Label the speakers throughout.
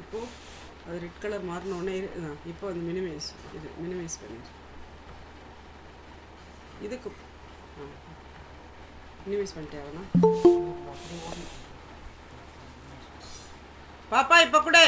Speaker 1: இப்போது அது red colour மாறினோடனே இப்போ அது மினிமைஸ் பண்ணிடு. இதுக்கு மினிமைஸ் பண்ணிட்டேன். பாப்பா இப்போ கூட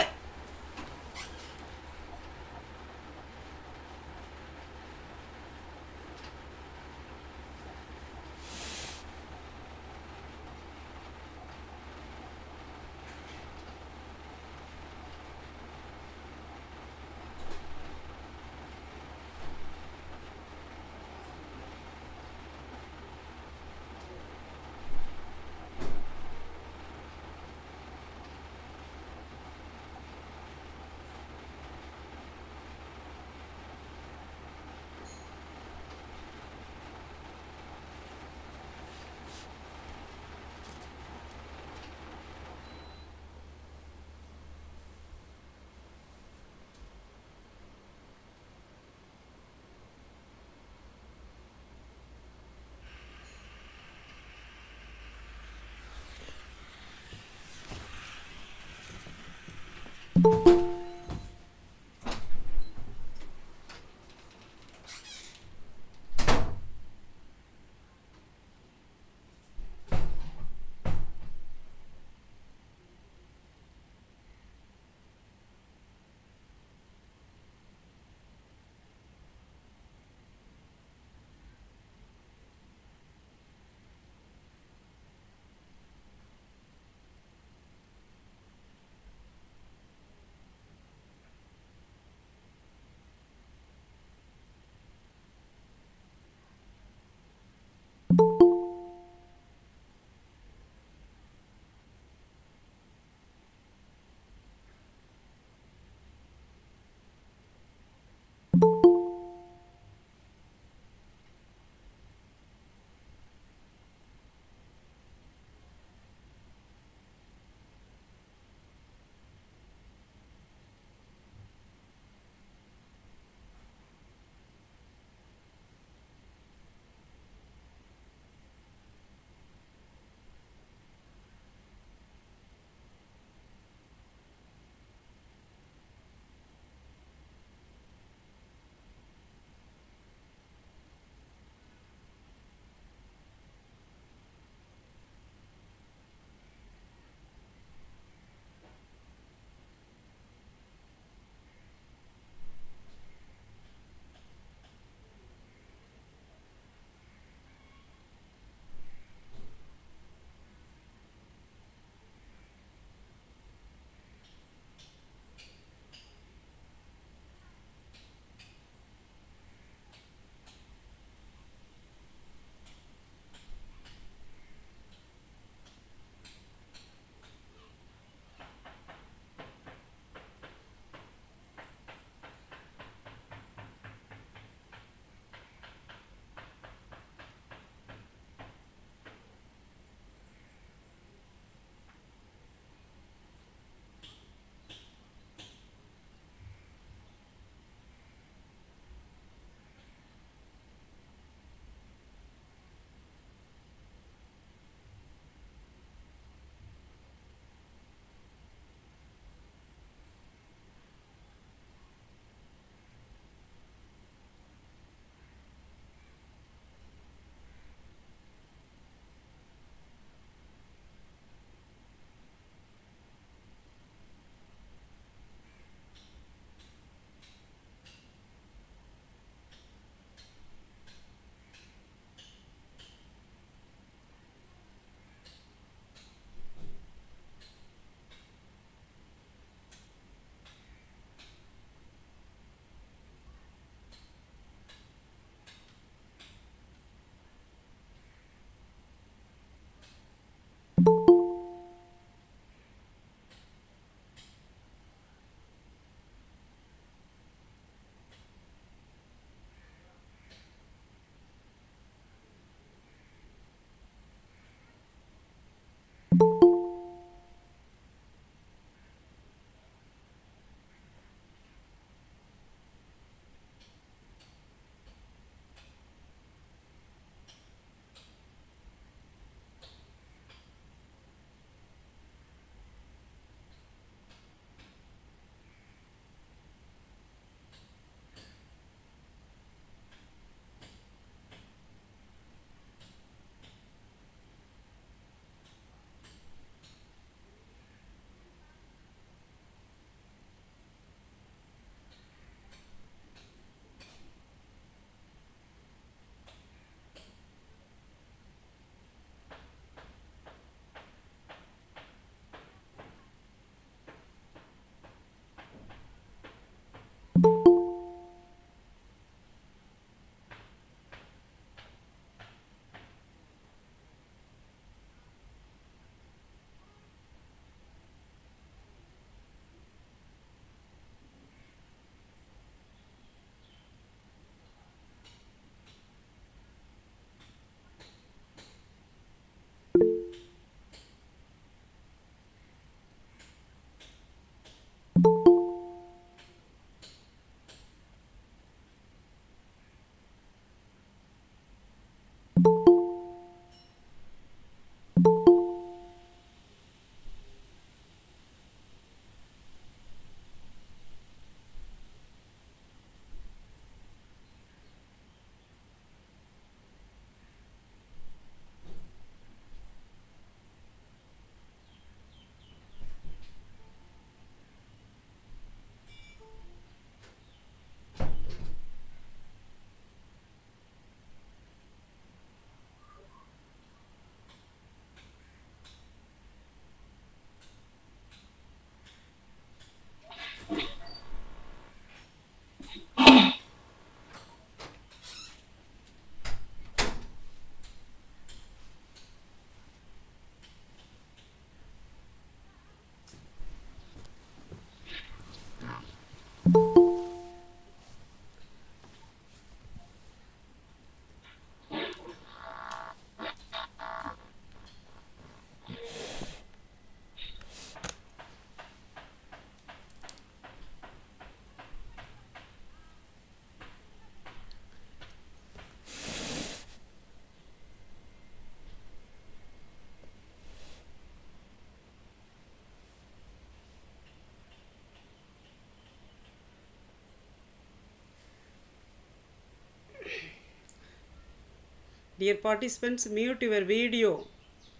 Speaker 1: Dear participants, mute your video.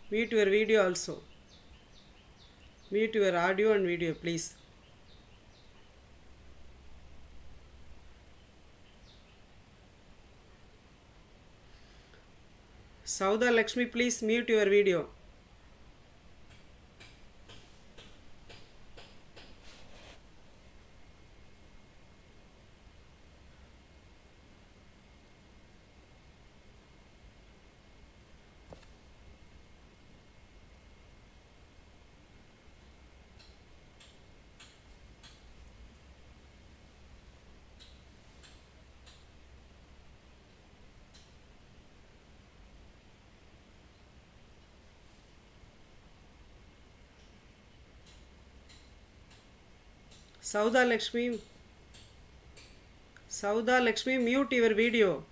Speaker 1: Mute your video also. Mute your audio and video, please. Sauda Lakshmi, please mute your video. Sauda Lakshmi, Sauda Lakshmi, mute your video.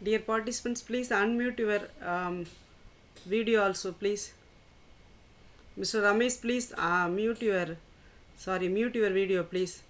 Speaker 1: Dear participants, please unmute your video also, please. Mr. Ramesh, please mute your video, please.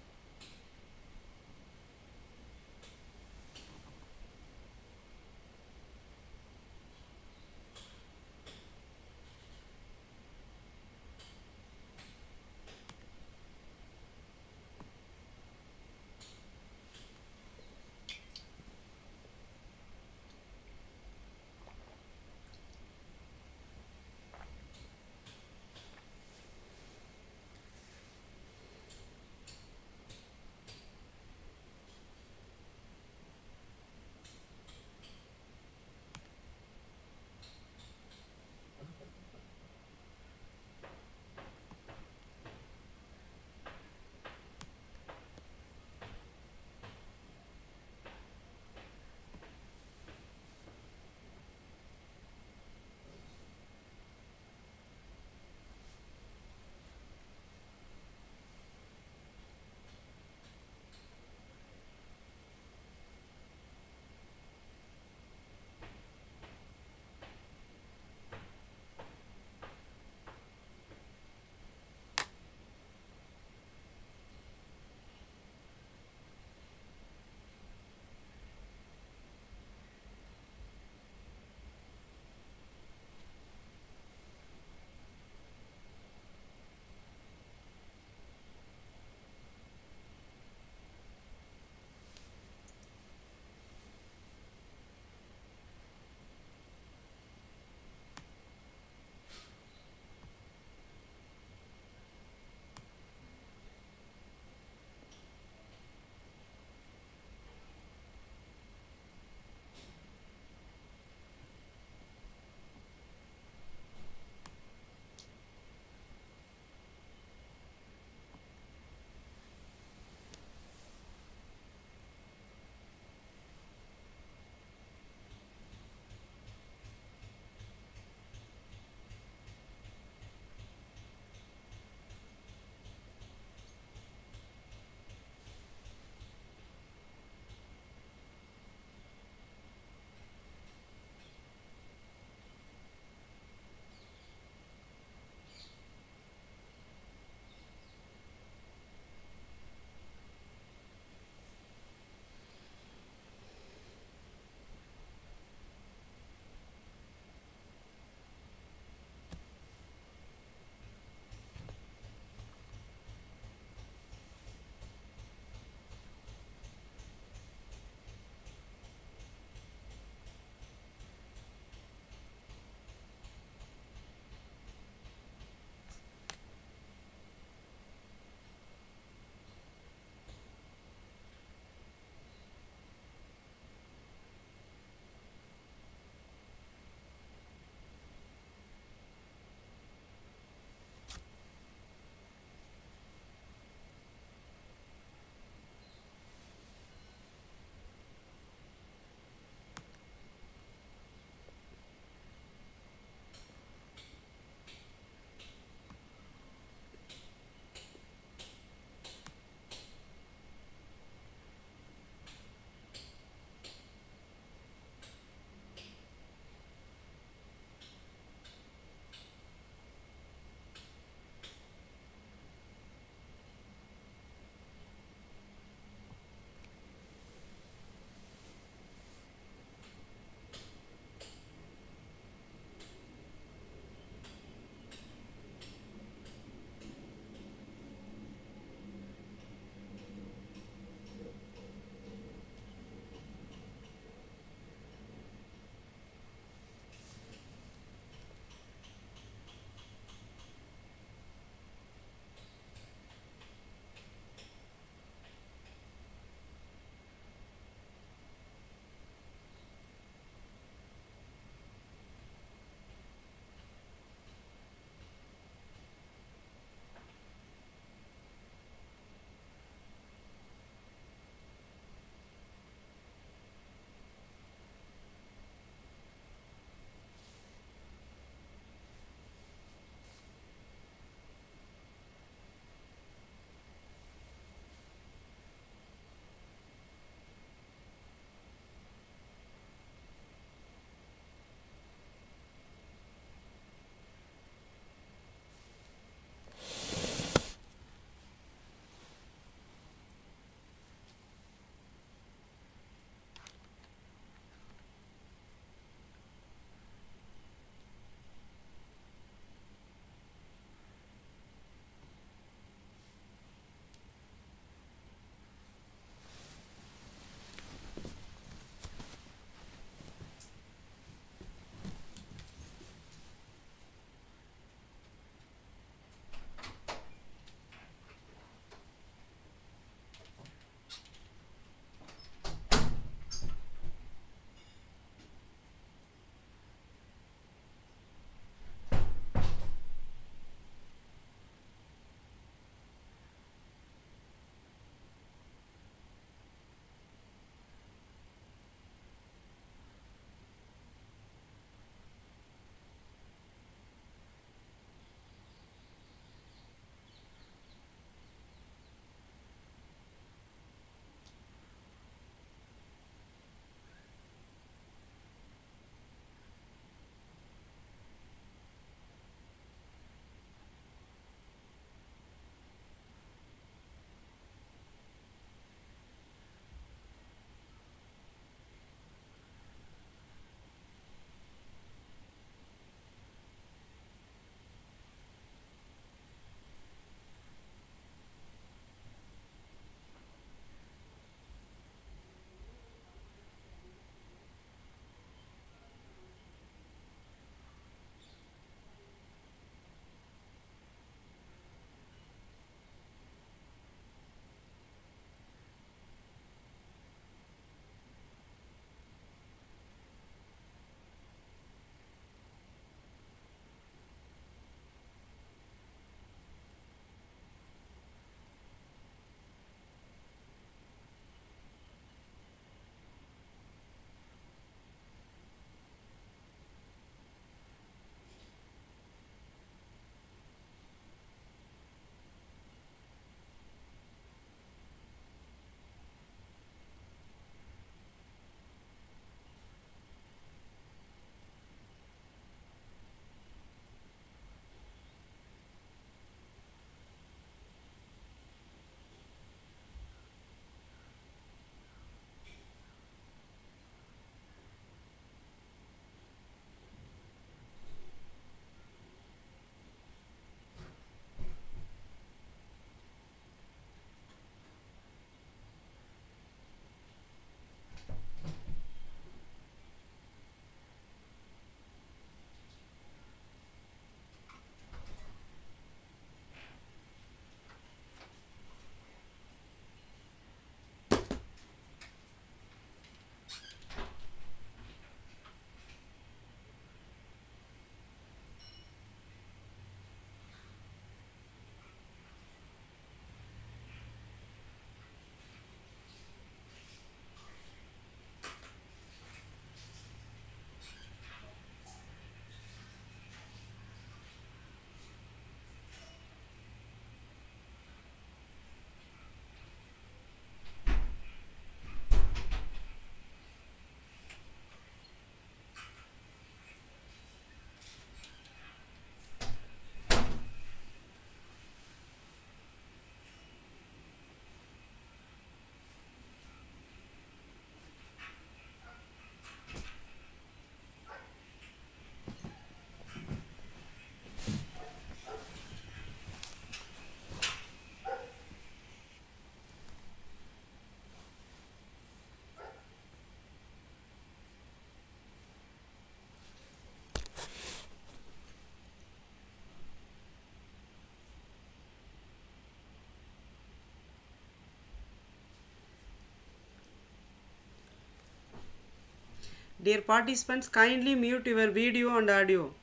Speaker 1: Dear participants, kindly mute your video and audio.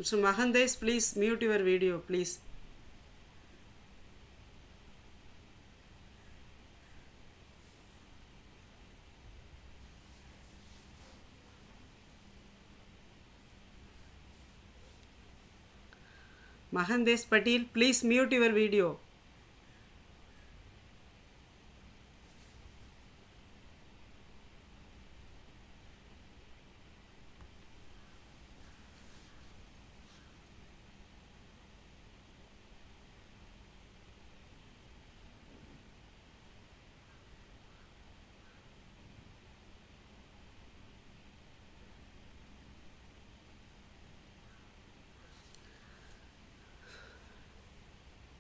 Speaker 1: Mr. Mahandesh, please mute your video, please. Mahandesh Patil, please mute your video.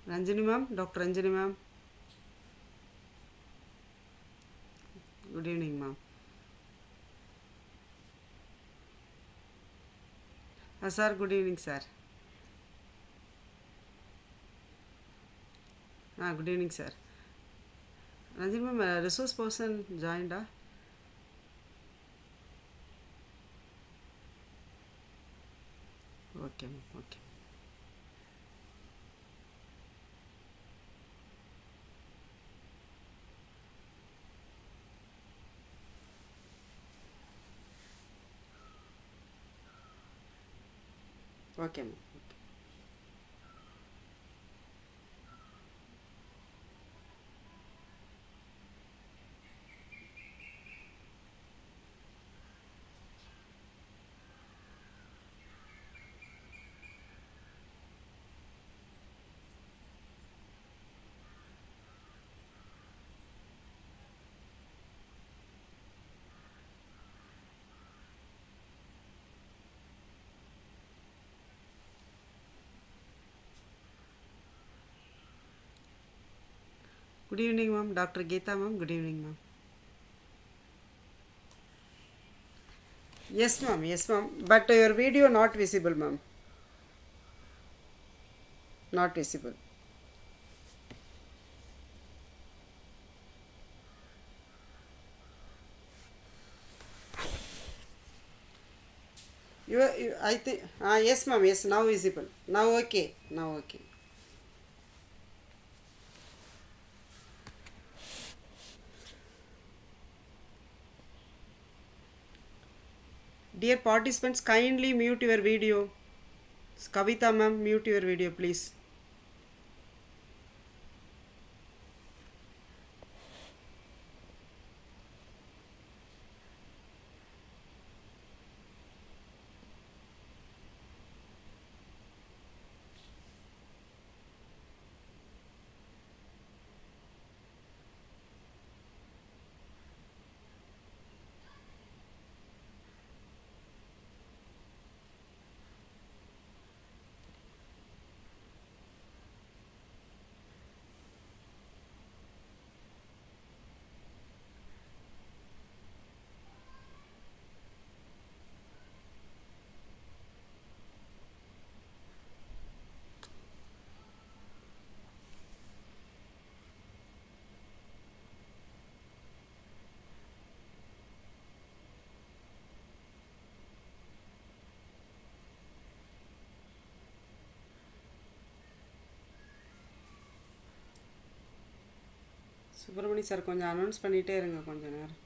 Speaker 1: Ranjani ma'am, Dr. Ranjani ma'am. Good evening, ma'am. Sir, good evening, sir. Good evening, sir. Ranjani ma'am, resource person joined. Okay, ma'am. Okay. Okay, ma'am. Okay. Good evening, ma'am. Dr. Geeta, ma'am. Good evening, ma'am. Yes, ma'am. Yes, ma'am. But your video not visible, ma'am. Not visible. I think. Yes, ma'am. Yes, now visible. Now okay. Now okay. Dear participants, kindly mute your video. Kavita, ma'am, mute your video, please. Subramani sir கொஞ்சம் announce பண்ணிகிட்டே இருங்க கொஞ்சம் நேரம்.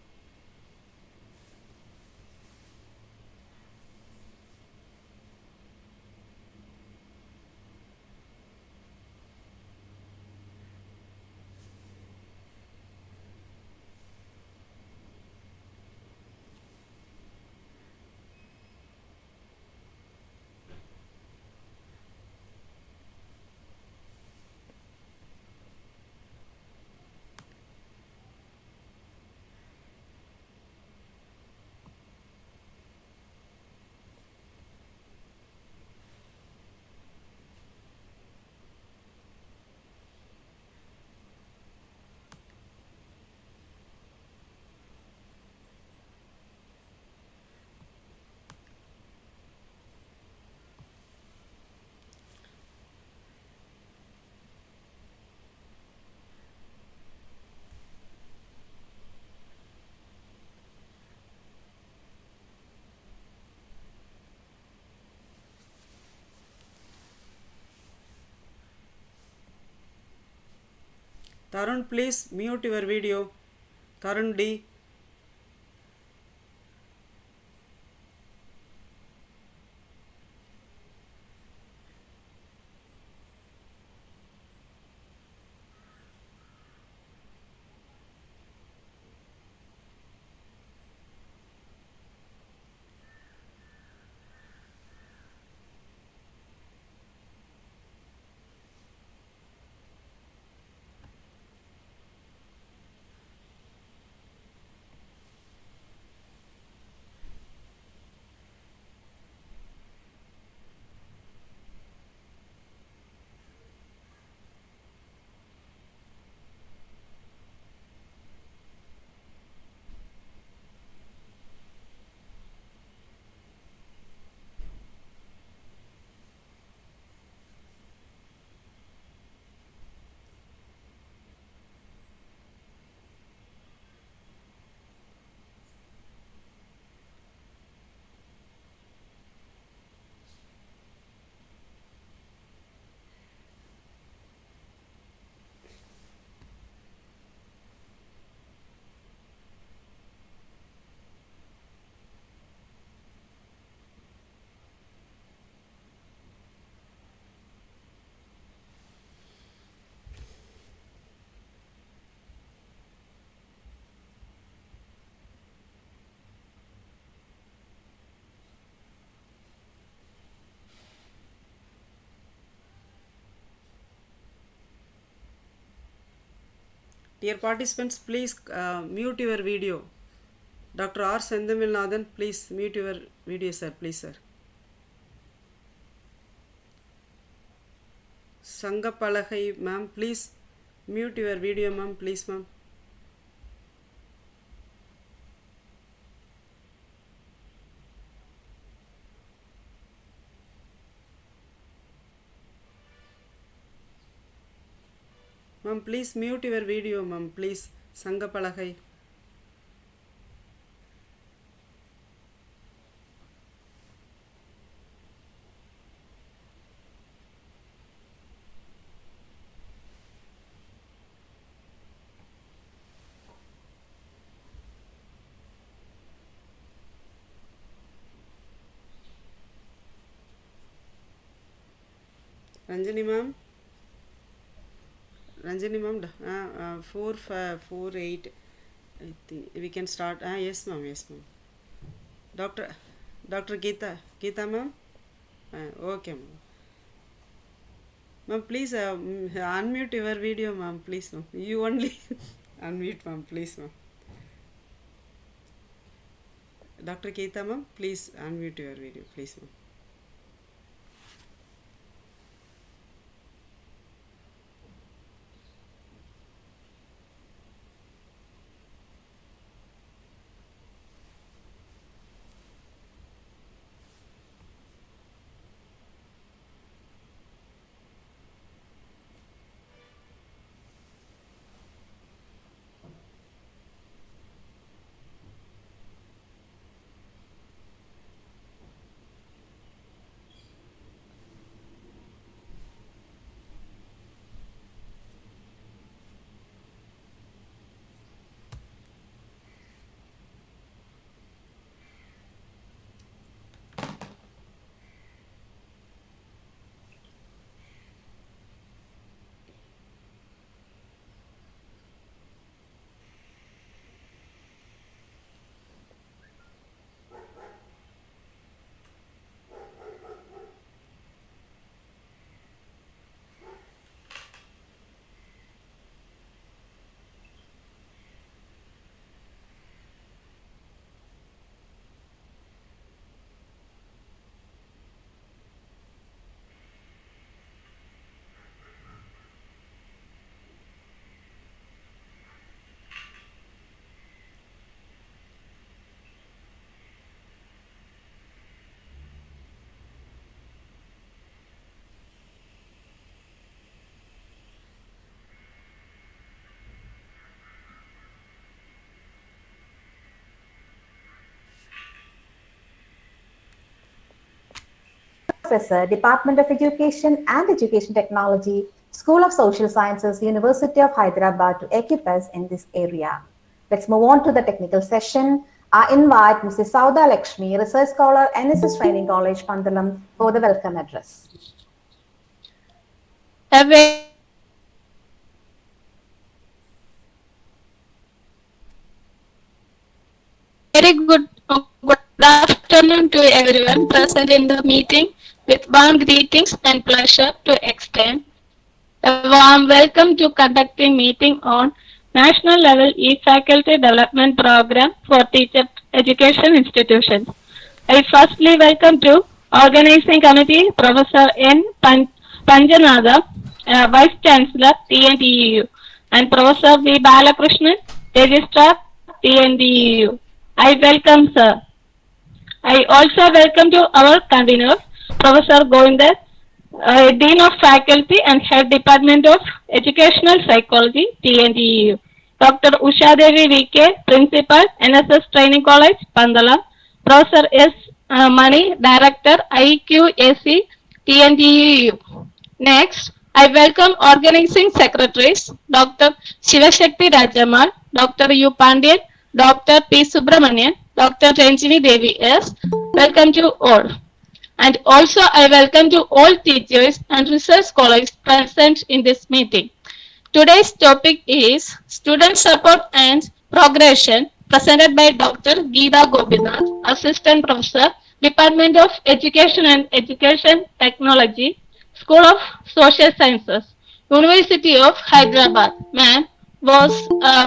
Speaker 1: Tarun, please mute your video. Tarun D. Dear participants, please mute your video. Dr. R. Sendamilnathan, please mute your video, sir. Please, sir. Sangapalagai, ma'am, please mute your video, ma'am. Please, ma'am. Ma'am, please mute your video, ma'am. Please, Sangapalagai. Ranjani, ma'am. Ranjani, ma'am. 4, 5, 4, 8. I think we can start. Yes, ma'am. Yes, ma'am. Dr. Geeta, ma'am. Okay, ma'am. Ma'am, please unmute your video, ma'am. Please, ma'am. You only unmute, ma'am. Please, ma'am. Dr. Geeta, ma'am, please unmute your video, please, ma'am.
Speaker 2: Professor, Department of Education and Education Technology, School School of Social Sciences, University of Hyderabad to equip us in this area. Let's move on to the technical session. I invite Mrs. Sauda Lakshmi, Research Scholar, NSS Training College, Pandalam, for the welcome address.
Speaker 3: A very good afternoon to everyone present in the meeting. With warm greetings and pleasure to extend a warm welcome to conducting meeting on National Level E-Faculty Development Program for Teacher Education Institutions. I firstly welcome to Organizing Committee Professor N. Panjanatha, Vice Chancellor TNDEU, and Professor V. Balakrishnan, Registrar TNDEU. I welcome sir. I also welcome to our conveners, Professor Govindas, Dean of Faculty and Head Department of Educational Psychology, TNDEU, Dr. Usha Devi VK, Principal, NSS Training College, Pandalam, Professor S. Mani, Director, IQAC, TNDEU. Next, I welcome Organizing Secretaries, Dr. Shivashakti Rajamal, Dr. U. Pandian, Dr. P. Subramanian, Dr. Ranjini Devi S. Welcome to all. And also I welcome to all teachers and research scholars present in this meeting. Today's topic is Student Support and Progression, presented by Dr. Geeta Gopinath, Assistant Professor, Department of Education and Education Technology, School of Social Sciences, University of Hyderabad. Ma'am was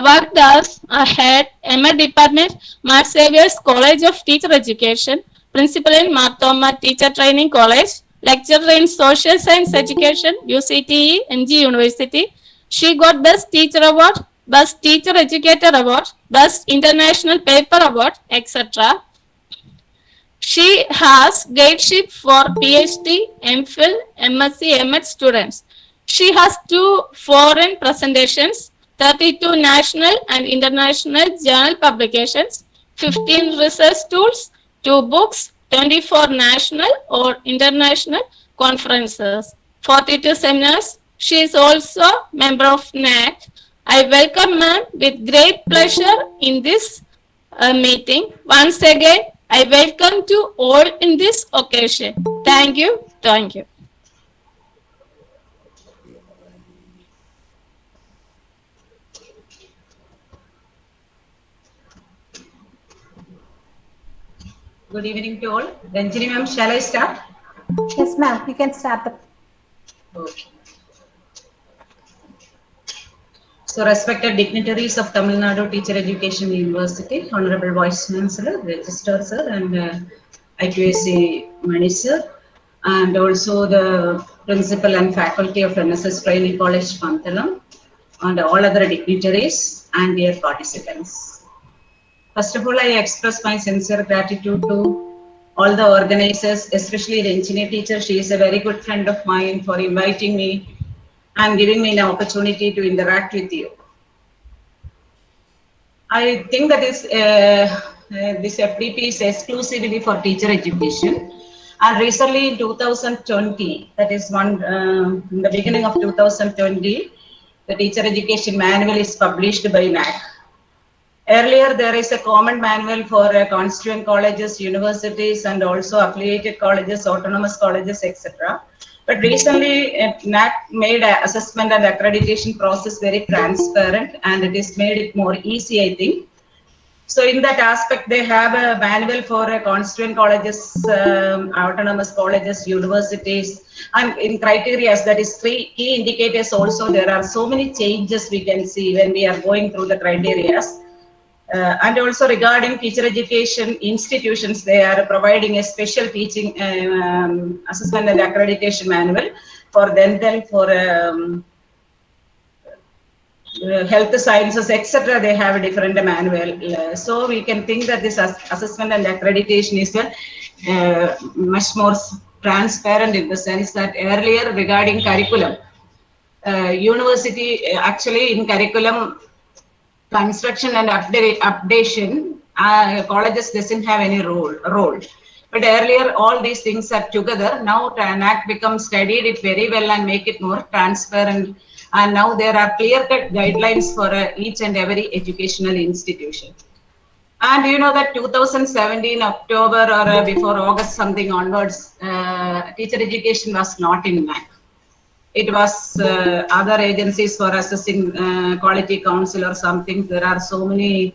Speaker 3: worked as a head MA Department, Mart Saviours College of Teacher Education, Principal in Marthoma Teacher Training College, Lecturer in Social Science Education, UCTE, NG University. She got Best Teacher Award, Best Teacher Educator Award, Best International Paper Award, etc. She has guideship for PhD, MPhil, MSc, MH students. She has 2 foreign presentations, 32 national and international journal publications, 15 research tools, 2 books, 24 national or international conferences, 42 seminars. She is also member of NAC. I welcome ma'am with great pleasure in this meeting. Once again, I welcome to all in this occasion. Thank you. Thank you.
Speaker 4: Good evening to all. Ranjini ma'am, shall I start?
Speaker 2: Yes, ma'am. You can start the.
Speaker 4: Okay. So, respected dignitaries of Tamil Nadu Teacher Education University, Honorable Vice Chancellor, Registrar Sir, and IQAC Mani Sir, and also the Principal and Faculty of NSS Training College, Pandalam, and all other dignitaries and dear participants. First of all, I express my sincere gratitude to all the organizers, especially the engineer teacher. She is a very good friend of mine, for inviting me and giving me an opportunity to interact with you. I think that this FDP is exclusively for teacher education. And recently in 2020, that is in the beginning of 2020, the teacher education manual is published by NAC. Earlier, there is a common manual for constituent colleges, universities, and also affiliated colleges, autonomous colleges, etc. But recently, NAC made an assessment and accreditation process very transparent, and it is made it more easy, I think. So in that aspect, they have a manual for constituent colleges, autonomous colleges, universities, and in criteria, that is 3 key indicators also. There are so many changes we can see when we are going through the criteria. And also regarding teacher education institutions, they are providing a special teaching assessment and accreditation manual for dental, for health sciences, etc. They have a different manual. So we can think that this assessment and accreditation is much more transparent, in the sense that earlier regarding curriculum, university actually in curriculum construction and updation, colleges doesn't have any role. But earlier, all these things are together. Now, NAC becomes studied it very well and make it more transparent. And now there are clear-cut guidelines for each and every educational institution. And you know that 2017 October or before August something onwards, teacher education was not in NAC. It was other agencies for assessing quality council or something. There are so many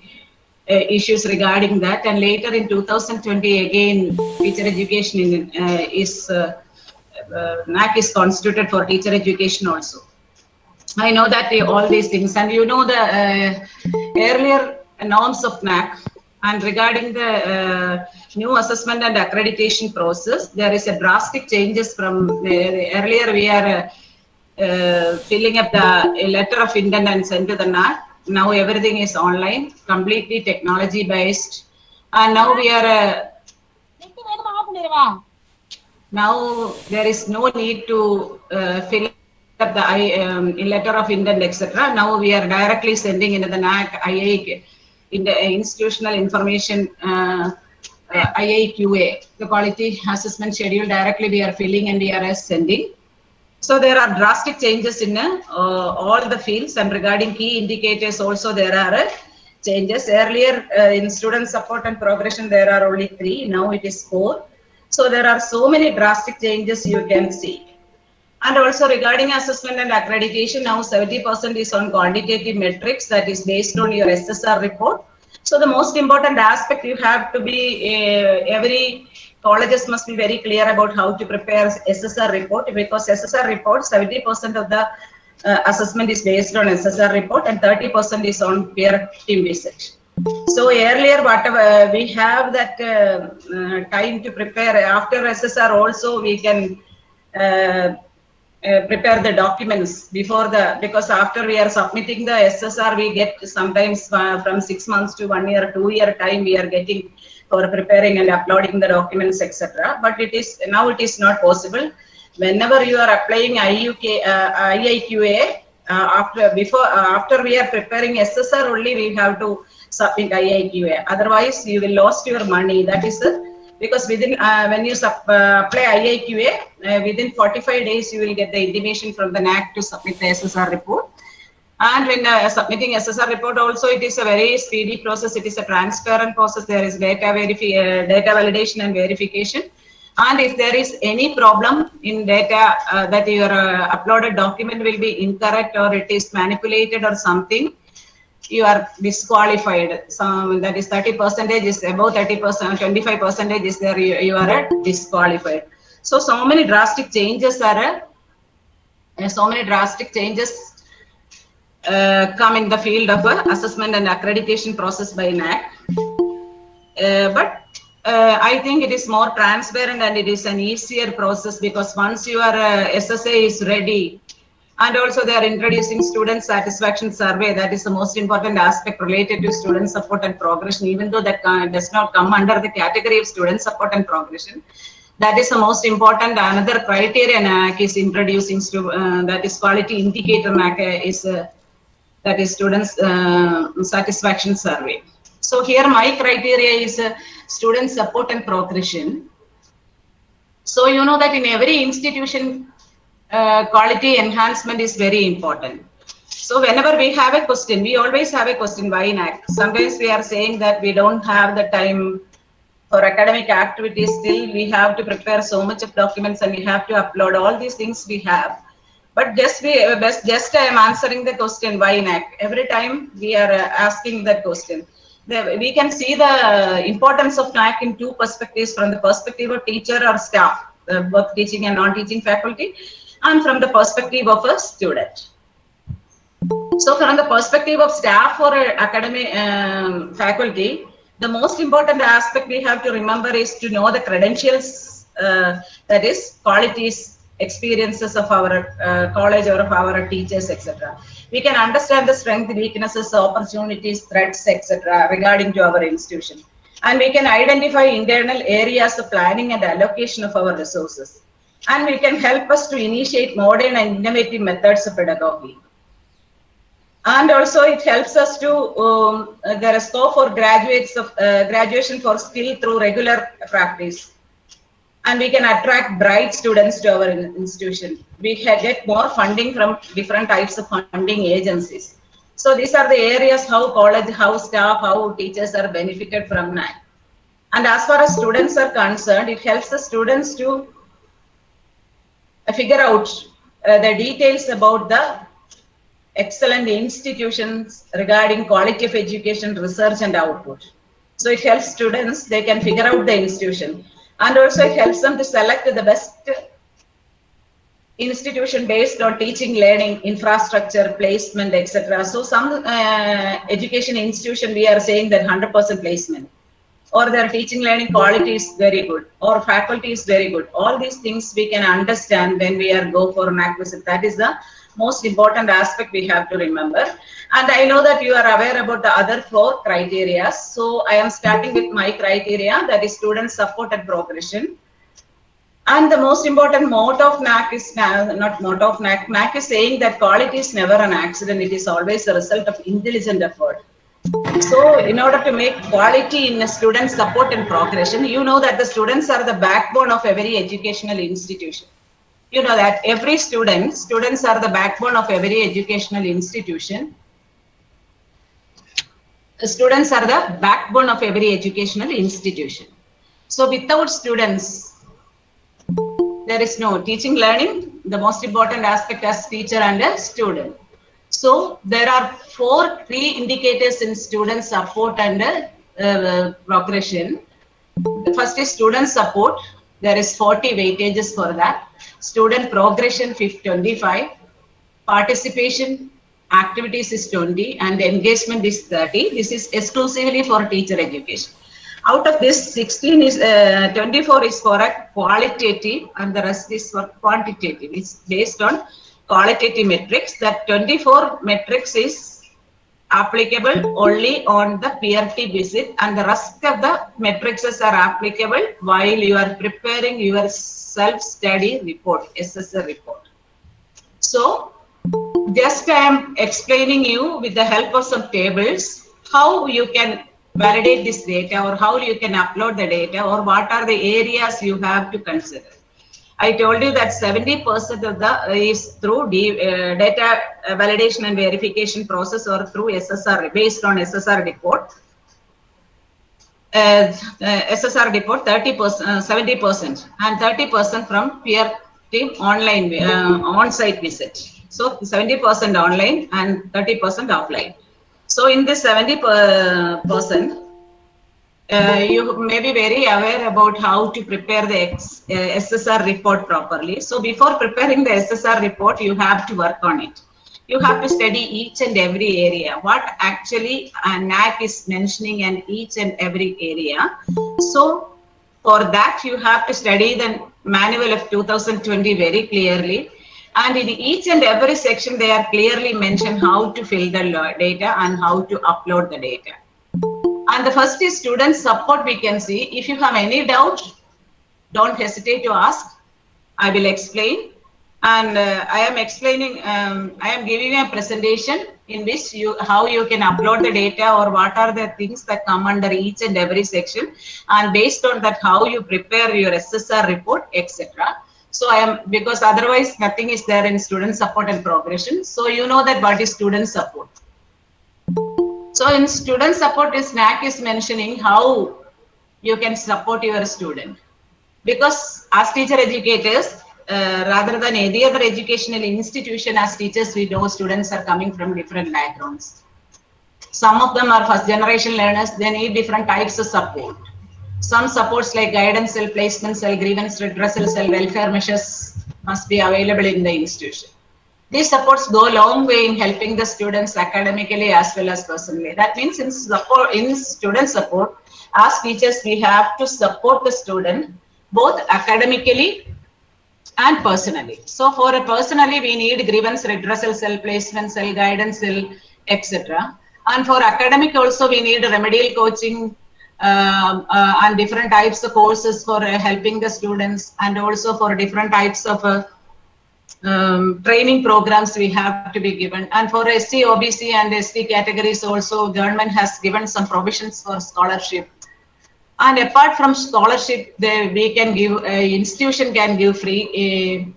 Speaker 4: issues regarding that, and later in 2020 again teacher education is NAC is constituted for teacher education also. I know that all these things, and you know the earlier norms of NAC, and regarding the new assessment and accreditation process, there is a drastic changes from earlier we are filling up the letter of intent and send to the NAC. Now everything is online, completely technology based, and now we are now there is no need to fill up the letter of intent, etc. Now we are directly sending into the NAC IIQ in the institutional information IIQA, the quality assessment schedule. Directly we are filling and we are sending. So there are drastic changes in all the fields, and regarding key indicators also there are changes. Earlier in student support and progression there are only 3, now it is 4. So there are so many drastic changes you can see. And also regarding assessment and accreditation, now 70% is on quantitative metrics, that is based on your SSR report. So the most important aspect you have to be, every colleges must be very clear about how to prepare SSR report, because SSR report, 70% of the assessment is based on SSR report and 30% is on peer team visit. So earlier, whatever we have that time to prepare after SSR also, we can prepare the documents before the, because after we are submitting the SSR, we get sometimes from 6 months to 1 year, 2 year time we are getting for preparing and uploading the documents, etc. But it is now it is not possible. Whenever you are applying IIQA, after we are preparing SSR only, we have to submit IIQA. Otherwise, you will lost your money. That is because within when you apply IIQA, within 45 days you will get the intimation from the NAC to submit the SSR report. And when submitting SSR report also, it is a very speedy process. It is a transparent process. There is data validation and verification. And if there is any problem in data that your uploaded document will be incorrect or it is manipulated or something, you are disqualified. So that is 30% is above 30%, 25% is there, you are disqualified. So many drastic changes are come in the field of assessment and accreditation process by NAC. But I think it is more transparent and it is an easier process, because once your SSA is ready, and also they are introducing student satisfaction survey, that is the most important aspect related to student support and progression, even though that does not come under the category of student support and progression. That is the most important. Another criteria NAC is introducing, that is quality indicator NAC is that is students satisfaction survey. So here my criteria is student support and progression. So you know that in every institution, quality enhancement is very important. So whenever we have a question, we always have a question, why NAC? Sometimes we are saying that we don't have the time for academic activities, still we have to prepare so much of documents and we have to upload all these things we have. But just I am answering the question, why NAC? Every time we are asking that question. We can see the importance of NAC in 2 perspectives, from the perspective of teacher or staff, both teaching and non-teaching faculty, and from the perspective of a student. So from the perspective of staff or academic faculty, the most important aspect we have to remember is to know the credentials, that is qualities, experiences of our college or of our teachers, etc. We can understand the strengths, weaknesses, opportunities, threats, etc. regarding to our institution. And we can identify internal areas of planning and allocation of our resources. And we can help us to initiate modern and innovative methods of pedagogy. And also it helps us to, there is scope for graduation for skill through regular practice. and we can attract bright students to our institution. We get more funding from different types of funding agencies. So these are the areas how college, how staff, how teachers are benefited from NAAC. And as far as students are concerned, it helps the students to figure out the details about the excellent institutions regarding quality of education, research and output. So it helps students, they can figure out the institution, and also it helps them to select the best institution based on teaching, learning, infrastructure, placement, etc. So some education institution, we are saying that 100% placement, or their teaching learning quality is very good, or faculty is very good. All these things we can understand when we are go for NAAC visit. That is the most important aspect we have to remember. And I know that you are aware about the other 4 criteria. So I am starting with my criteria, that is student support and progression. And the most important motto of NAAC is not motto of NAAC. NAAC is saying that quality is never an accident. It is always a result of intelligent effort. So in order to make quality in a student support and progression, you know that the students are the backbone of every educational institution. You know that every students are the backbone of every educational institution. Students are the backbone of every educational institution. So without students, there is no teaching, learning. The most important aspect as teacher and a student. So there are 4 key indicators in student support and progression. The first is student support. There is 40 weightages for that. Student progression 25. Participation activities is 20 and engagement is 30. This is exclusively for teacher education. Out of this, 16 is 24 is for a qualitative and the rest is for quantitative. It's based on qualitative metrics. That 24 metrics is applicable only on the PRT visit, and the rest of the metrics are applicable while you are preparing your self-study report, SSR report. So just I am explaining you with the help of some tables how you can validate this data, or how you can upload the data, or what are the areas you have to consider. I told you that 70% of the is through data validation and verification process, or through SSR, based on SSR report. SSR report 30%, 70%, and 30% from peer team online on-site visit. So 70% online and 30% offline. So in this 70%, you may be very aware about how to prepare the SSR report properly. So before preparing the SSR report, you have to work on it. You have to study each and every area, what actually NAAC is mentioning in each and every area. So for that, you have to study the manual of 2020 very clearly. And in each and every section, they are clearly mentioned how to fill the data and how to upload the data. And the first is student support. We can see, if you have any doubt, don't hesitate to ask. I will explain. And I am explaining, I am giving a presentation in which how you can upload the data, or what are the things that come under each and every section. And based on that, how you prepare your SSR report, etc. So I am, because otherwise nothing is there in student support and progression. So you know that what is student support. So in student support, NAAC is mentioning how you can support your student. Because as teacher educators, rather than any other educational institution, as teachers, we know students are coming from different backgrounds. Some of them are first generation learners, they need different types of support. Some supports like guidance cell, placement cell, grievance redressal cell, welfare measures must be available in the institution. These supports go a long way in helping the students academically as well as personally. That means in student support, as teachers, we have to support the student both academically and personally. So for a personally, we need grievance redressal cell, placement cell, guidance cell, etc. And for academic also, we need remedial coaching and different types of courses for helping the students, and also for different types of training programs we have to be given. And for SC, OBC and ST categories also, government has given some provisions for scholarship. And apart from scholarship, we can give, institution can give free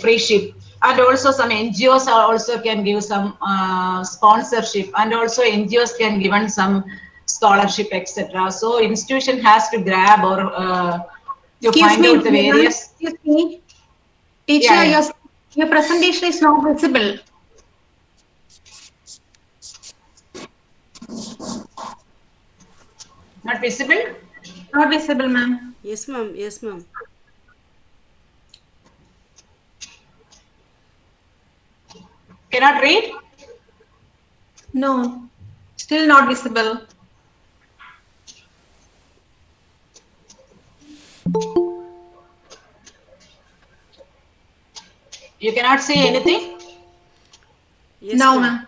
Speaker 4: free ship, and also some NGOs are also can give some sponsorship, and also NGOs can given some scholarship, etc. So institution has to grab or to find out the various.
Speaker 2: Excuse me. Teacher,
Speaker 4: Yeah, yeah.
Speaker 2: your presentation is not visible.
Speaker 4: Not visible?
Speaker 2: Not visible, ma'am.
Speaker 1: Yes, ma'am. Yes, ma'am.
Speaker 4: Cannot read?
Speaker 2: No, still not visible.
Speaker 4: You cannot see anything?
Speaker 1: Yes,
Speaker 2: No,
Speaker 1: ma'am.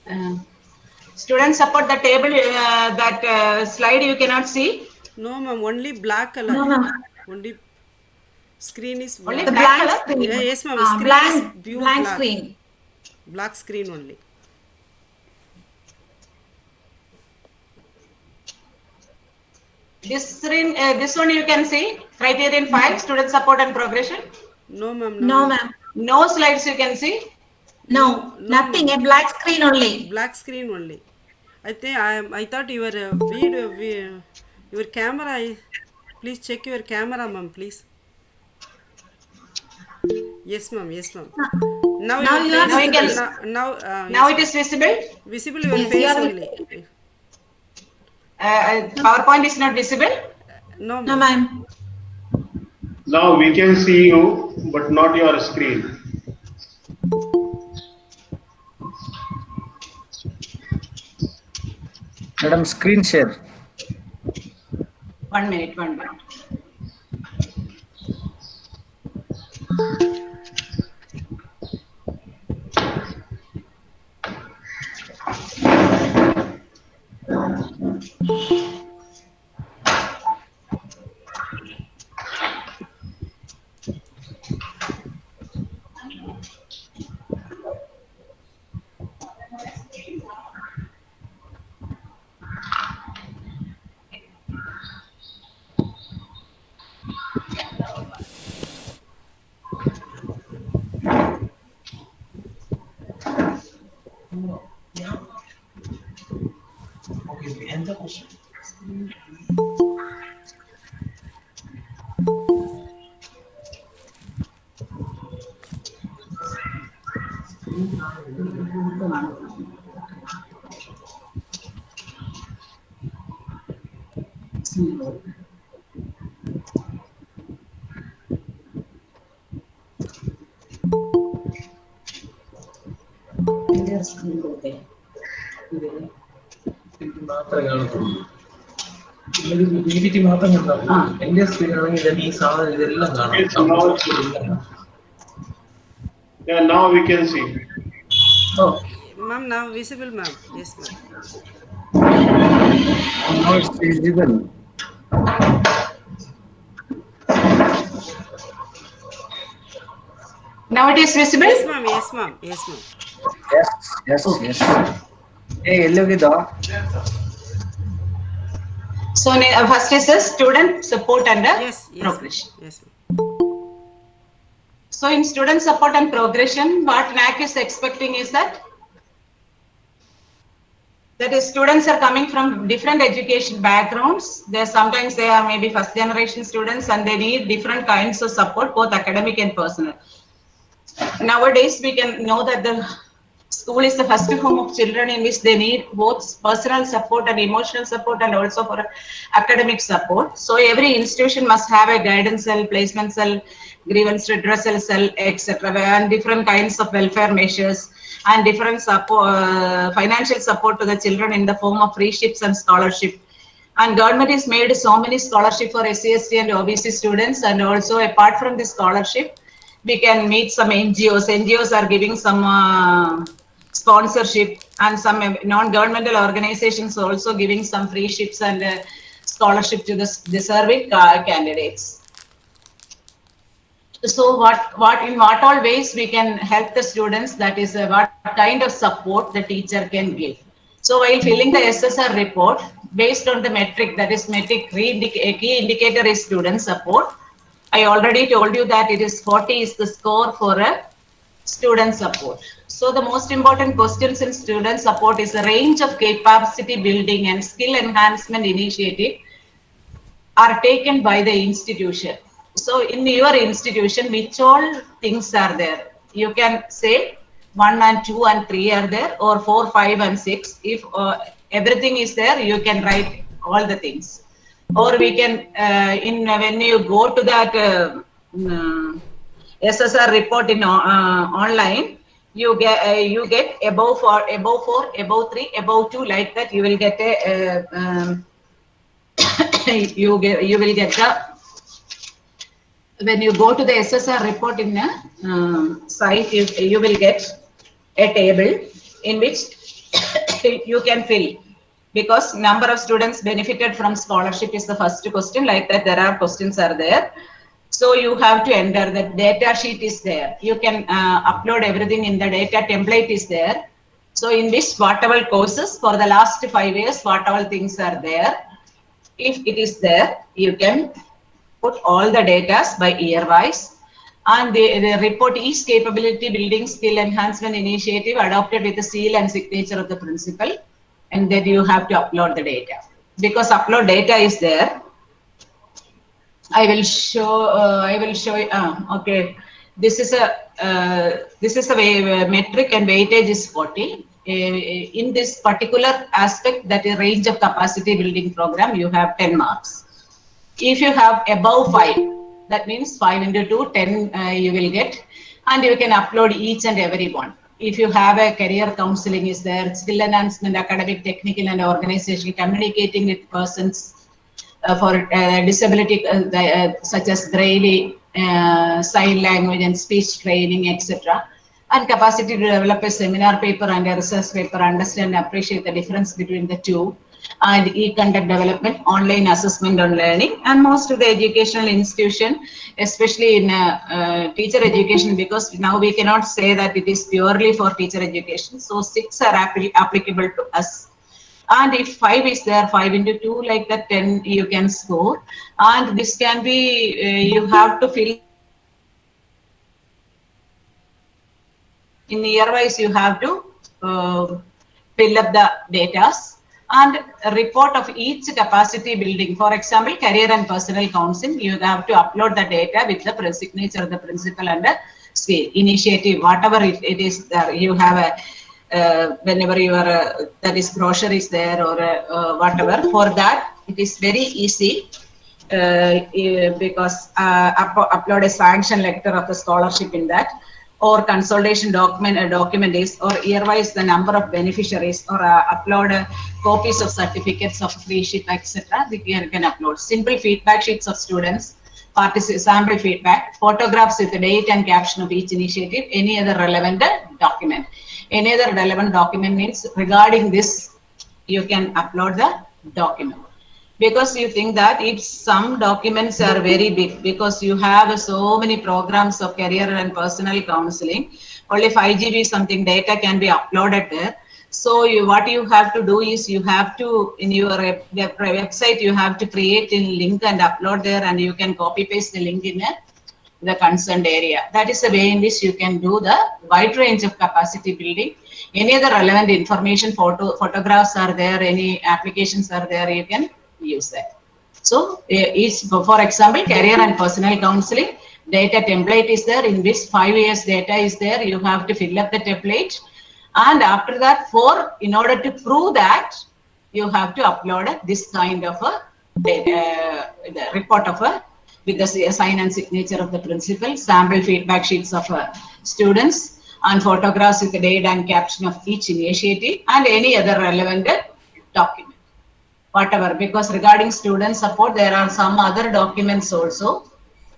Speaker 2: ma'am.
Speaker 4: Students support the table, that slide you cannot see?
Speaker 1: No, ma'am. Only black color.
Speaker 2: No, ma'am.
Speaker 1: Only screen is
Speaker 4: Only
Speaker 2: The
Speaker 1: black.
Speaker 4: black
Speaker 2: blank
Speaker 4: color?
Speaker 2: screen.
Speaker 1: Yeah, yes, ma'am. Screen is pure
Speaker 2: blank
Speaker 1: black.
Speaker 2: screen.
Speaker 1: Black screen only.
Speaker 4: This screen, this one you can see, criterion 5, student support and progression.
Speaker 1: No, ma'am.
Speaker 2: No, ma'am.
Speaker 4: No slides you can see.
Speaker 2: No, nothing. A black screen only.
Speaker 1: Black screen only. I think I thought your video, your camera. Please check your camera, ma'am. Please. Yes, ma'am. Yes, ma'am. Now
Speaker 2: Now
Speaker 1: your
Speaker 2: you are
Speaker 1: face.
Speaker 4: visible.
Speaker 1: Now
Speaker 4: Now it is visible.
Speaker 1: visible your
Speaker 2: Yes,
Speaker 1: face
Speaker 2: you are
Speaker 1: only.
Speaker 4: PowerPoint is not visible.
Speaker 1: No,
Speaker 2: No,
Speaker 1: ma'am.
Speaker 2: ma'am.
Speaker 5: Now we can see you, but not your screen.
Speaker 6: Madam, screen share.
Speaker 4: 1 minute, 1 minute.
Speaker 7: PPT മാത്രം കണ്ടാൽ എന്റെ screen ആണെങ്കിൽ ഈ സാധനം ഇതെല്ലാം
Speaker 5: Yes,
Speaker 7: കാണാം.
Speaker 5: Yeah, now we can see.
Speaker 7: Oh,
Speaker 1: Ma'am, now visible, ma'am. Yes, ma'am.
Speaker 6: Now it's visible.
Speaker 4: Now it is visible.
Speaker 1: Yes, ma'am. Yes, ma'am. Yes, ma'am.
Speaker 6: Yes, yes. Hey, hello,
Speaker 4: So first is a student support and
Speaker 1: Yes, yes,
Speaker 4: progression.
Speaker 1: ma'am. Yes, ma'am.
Speaker 4: So in student support and progression, what NAC is expecting is that is students are coming from different education backgrounds. Sometimes they are maybe first generation students and they need different kinds of support, both academic and personal. Nowadays, we can know that the school is the first home of children in which they need both personal support and emotional support and also for academic support. So every institution must have a guidance cell, placement cell, grievance redressal cell, etc. and different kinds of welfare measures and different support, financial support to the children in the form of free ships and scholarship. And government has made so many scholarship for SC, ST and OBC students, and also apart from this scholarship, we can meet some NGOs. NGOs are giving some sponsorship, and some non-governmental organizations also giving some free ships and scholarship to the deserving candidates. So in what all ways we can help the students, that is what kind of support the teacher can give. So while filling the SSR report, based on the metric, that is metric key indicator is student support. I already told you that it is 40 is the score for a student support. So the most important questions in student support is a range of capacity building and skill enhancement initiative are taken by the institution. So in your institution, which all things are there? You can say 1 and 2 and 3 are there, or 4, 5 and 6. If everything is there, you can write all the things. Or we can, when you go to that SSR report in online, you get above 4, above 3, above 2, like that. You will get a you will get the, when you go to the SSR report in the site, you will get a table in which you can fill, because number of students benefited from scholarship is the first question, like that there are questions are there. So you have to enter, the data sheet is there. You can upload everything in the data template is there. So in which whatever courses for the last 5 years, whatever things are there, if it is there, you can put all the data by year wise, and the report each capability building skill enhancement initiative adopted with the seal and signature of the principal, and then you have to upload the data. Because upload data is there, I will show you. Okay, this is a metric and weightage is 40. In this particular aspect, that is range of capacity building program, you have 10 marks. If you have above 5, that means 5 into 2, 10 you will get, and you can upload each and every one. If you have a career counseling is there, skill enhancement, academic, technical and organizational, communicating with persons for disability such as Braille, sign language and speech training, etc. And capacity to develop a seminar paper and a research paper, understand and appreciate the difference between the two, and e-content development, online assessment and learning. And most of the educational institution, especially in teacher education, because now we cannot say that it is purely for teacher education. So 6 are applicable to us. And if 5 is there, 5 into 2, like that, 10 you can score. And this can be, you have to fill in year wise, you have to fill up the data and a report of each capacity building. For example, career and personal counseling, you have to upload the data with the signature of the principal and the scale initiative, whatever it is there. You have a whenever you are that is brochure is there, or whatever. For that, it is very easy because upload a sanction letter of the scholarship in that, or consolidation document, a document is, or year-wise the number of beneficiaries, or upload copies of certificates of free ship, etc. You can upload simple feedback sheets of students, sample feedback, photographs with the date and caption of each initiative, any other relevant document. Any other relevant document means regarding this, you can upload the document. Because you think that if some documents are very big, because you have so many programs of career and personal counseling, only 5 GB something data can be uploaded there. So what you have to do is, you have to, in your website, you have to create a link and upload there, and you can copy paste the link in the concerned area. That is the way in which you can do the wide range of capacity building. Any other relevant information, photographs are there, any applications are there, you can use that. So for example, career and personal counseling, data template is there, in which 5 years data is there. You have to fill up the template, and after that, in order to prove that, you have to upload this kind of a the report of with the sign and signature of the principal, sample feedback sheets of students, and photographs with the date and caption of each initiative, and any other relevant document. Whatever, because regarding student support, there are some other documents also.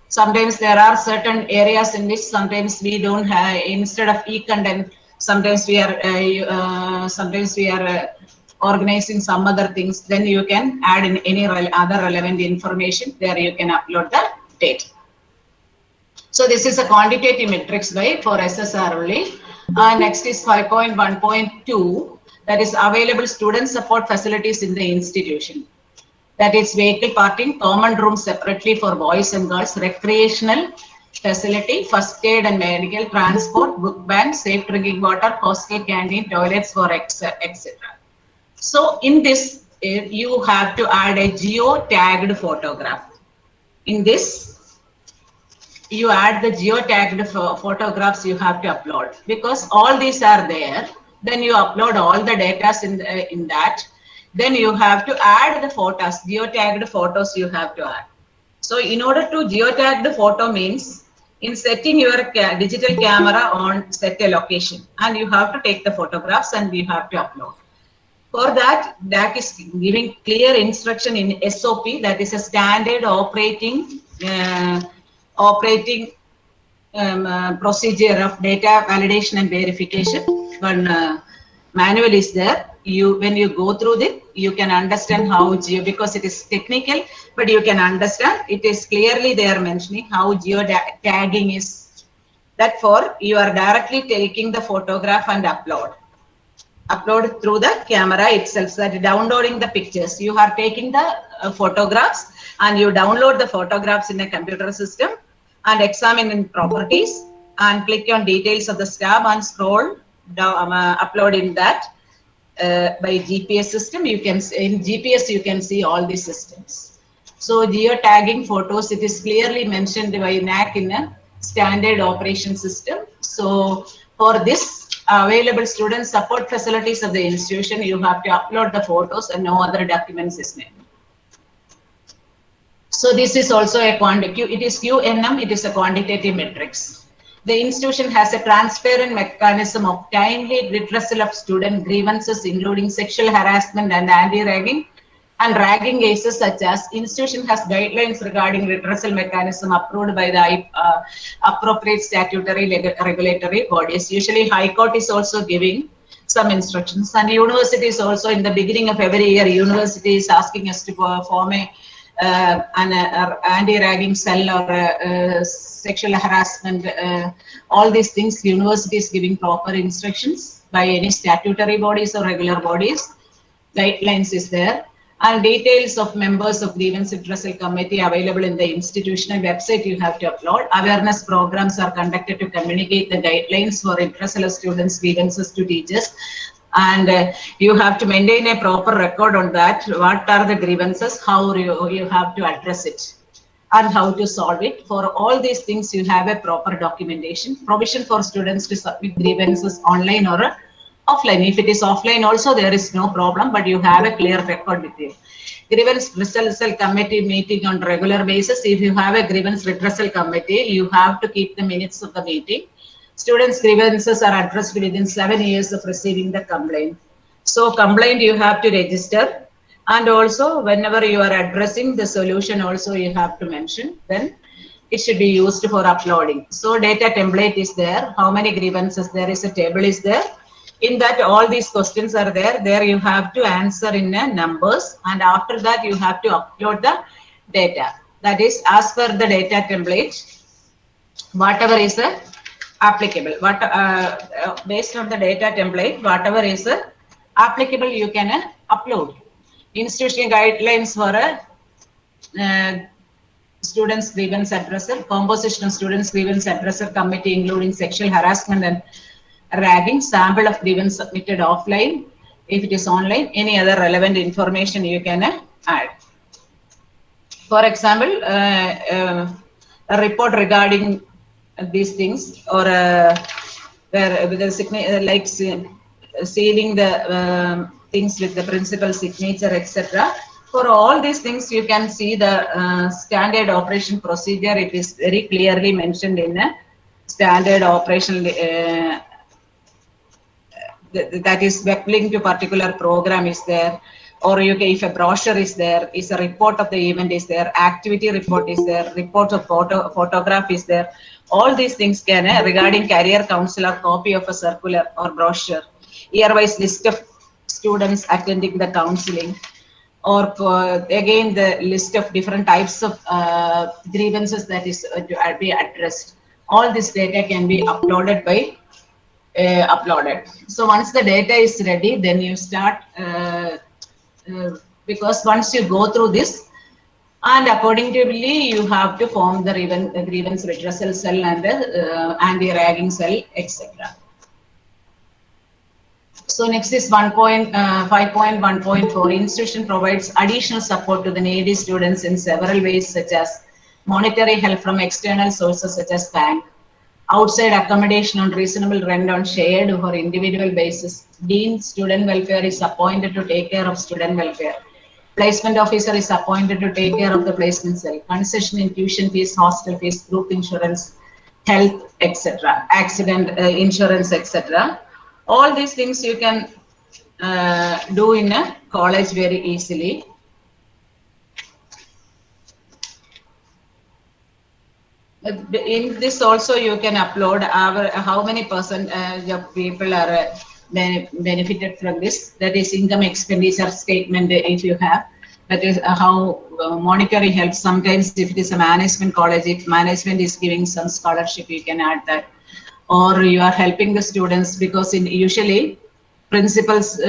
Speaker 4: Sometimes there are certain areas in which sometimes we don't have, instead of e-content, sometimes we are organizing some other things. Then you can add in any other relevant information. There you can upload the data. So this is a quantitative metrics by for SSR only. Next is 5.1.2, that is available student support facilities in the institution. That is vehicle parking, common rooms separately for boys and girls, recreational facility, first aid and medical, transport, book bank, safe drinking water, hostel canteen, toilets for etc. So in this, you have to add a geo-tagged photograph. In this, you add the geo-tagged photographs you have to upload, because all these are there. Then you upload all the data in that. Then you have to add the photos, geo-tagged photos you have to add. So in order to geo-tag the photo means in setting your digital camera on set a location, and you have to take the photographs and you have to upload. For that, DAC is giving clear instruction in SOP, that is a standard operating procedure of data validation and verification. One manual is there. When you go through it, you can understand how because it is technical, but you can understand. It is clearly they are mentioning how geo-tagging is. That for you are directly taking the photograph and upload through the camera itself. So that downloading the pictures, you are taking the photographs and you download the photographs in a computer system and examine in properties and click on details of the stab and scroll down, upload in that by GPS system. You can in GPS you can see all these systems. So geo-tagging photos, it is clearly mentioned by NAC in a standard operation system. So for this available student support facilities of the institution, you have to upload the photos and no other documents is needed. So this is also a it is QNM, it is a quantitative metrics. The institution has a transparent mechanism of timely redressal of student grievances, including sexual harassment and anti-ragging and ragging cases, such as institution has guidelines regarding redressal mechanism approved by the appropriate statutory regulatory bodies. Usually High Court is also giving some instructions, and university is also in the beginning of every year, university is asking us to form an anti-ragging cell or sexual harassment, all these things university is giving proper instructions by any statutory bodies or regular bodies. Guidelines is there, and details of members of grievance redressal committee available in the institutional website you have to upload. Awareness programs are conducted to communicate the guidelines for redressal of students' grievances to teachers. And you have to maintain a proper record on that. What are the grievances, how you have to address it, and how to solve it. For all these things, you have a proper documentation. Provision for students to submit grievances online or offline. If it is offline also, there is no problem, but you have a clear record with you. Grievance redressal committee meeting on regular basis. If you have a grievance redressal committee, you have to keep the minutes of the meeting. Students' grievances are addressed within 7 years of receiving the complaint. So complaint you have to register, and also whenever you are addressing the solution also you have to mention, then it should be used for uploading. So data template is there, how many grievances, there is a table is there. In that all these questions are there. There you have to answer in numbers, and after that you have to upload the data. That is, as per the data template, whatever is applicable, based on the data template, whatever is applicable you can upload. Institutional guidelines for a students grievance addresser, composition of students grievance addresser committee including sexual harassment and ragging, sample of grievance submitted offline. If it is online, any other relevant information you can add. For example, a report regarding these things, or where with the signature, like sealing the things with the principal signature, etc. For all these things, you can see the standard operation procedure. It is very clearly mentioned in a standard operation. That is web link to particular program is there, or you can, if a brochure is there, is a report of the event is there, activity report is there, report of photograph is there. All these things can regarding career counselor, copy of a circular or brochure, year-wise list of students attending the counseling, or again the list of different types of grievances that is to be addressed. all this data can be uploaded by uploaded. So once the data is ready, then you start because once you go through this, and accordingly you have to form the grievance redressal cell and the anti-ragging cell, etc. So next is 5.1.4. Institution provides additional support to the needy students in several ways, such as monetary help from external sources such as bank, outside accommodation on reasonable rent on shared or individual basis. Dean student welfare is appointed to take care of student welfare. Placement officer is appointed to take care of the placement cell. Concession in tuition fees, hostel fees, group insurance, health, etc. Accident insurance, etc. All these things you can do in a college very easily. In this also you can upload how many percentage of people are benefited from this. That is income expenditure statement if you have. That is how monetary help. Sometimes if it is a management college, if management is giving some scholarship, you can add that. Or you are helping the students because usually principal's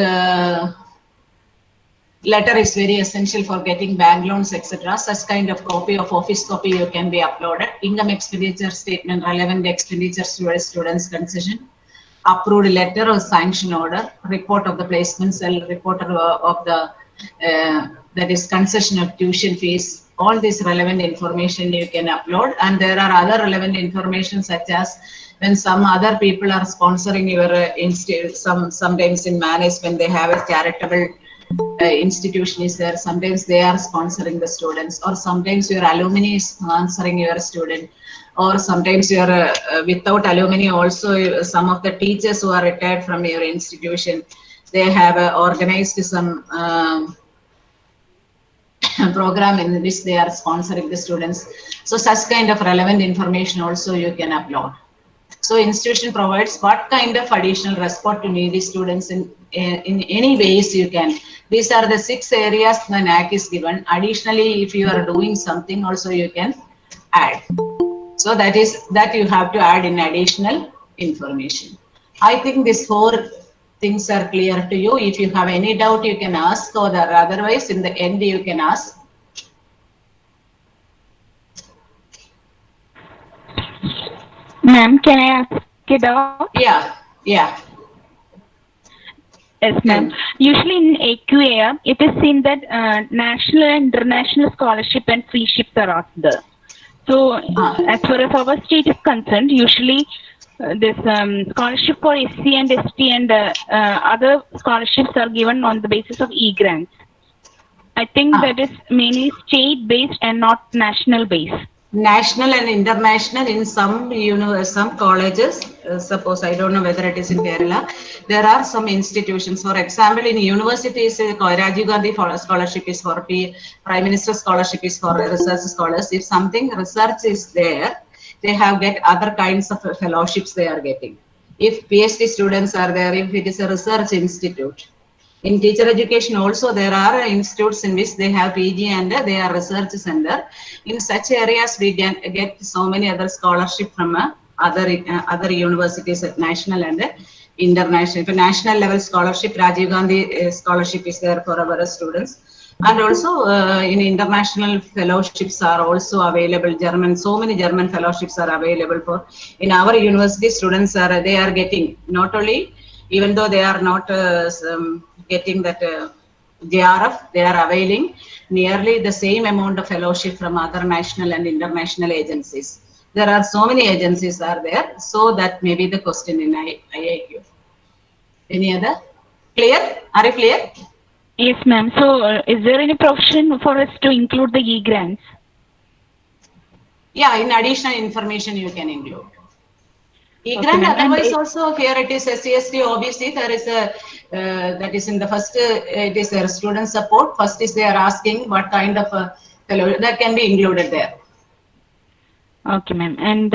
Speaker 4: letter is very essential for getting bank loans, etc. Such kind of copy of office copy you can be uploaded. Income expenditure statement, relevant expenditures to a student's concession, approved letter or sanction order, report of the placement cell, report of the that is concession of tuition fees. All this relevant information you can upload, and there are other relevant information such as when some other people are sponsoring your institute. Sometimes in management they have a charitable institution is there. Sometimes they are sponsoring the students, or sometimes your alumni is sponsoring your student, or sometimes you are without alumni also. Some of the teachers who are retired from your institution, they have organized some program in which they are sponsoring the students. So such kind of relevant information also you can upload. So institution provides what kind of additional support to needy students in any ways you can. These are the 6 areas the NAC is given. Additionally, if you are doing something also you can add. So that is that you have to add in additional information. I think these 4 things are clear to you. If you have any doubt you can ask, or otherwise in the end you can ask.
Speaker 3: Ma'am, can I ask a doubt?
Speaker 4: Yeah.
Speaker 3: Yes, ma'am. Usually in AQA, it is seen that national and international scholarship and freeships are asked. So, as far as our state is concerned, usually this scholarship for SC and ST and other scholarships are given on the basis of E-grants. I think that is mainly state-based and not national-based.
Speaker 4: National and international in some some colleges. Suppose I don't know whether it is in Kerala. There are some institutions. For example, in universities, Rajiv Gandhi scholarship is for Prime Minister scholarship is for research scholars. If something research is there, they have get other kinds of fellowships they are getting. If PhD students are there, if it is a research institute. In teacher education also there are institutes in which they have PG and they are research center. In such areas we can get so many other scholarship from other universities at national and international. For national level scholarship, Rajiv Gandhi scholarship is there for our students. And also in international fellowships are also available. So many German fellowships are available for. In our university, students they are getting not only, even though they are not getting that JRF, they are availing nearly the same amount of fellowship from other national and international agencies. There are so many agencies are there, so that may be the question in IIQ. Any other? Clear? Are you clear?
Speaker 3: Yes, ma'am. So, is there any provision for us to include the E-grants?
Speaker 4: Yeah, in additional information you can include. E-grant, otherwise also here it is SCST, OBC, there is a, that is in the first, it is their student support. First is they are asking what kind of a fellow, that can be included there.
Speaker 3: Okay, ma'am. And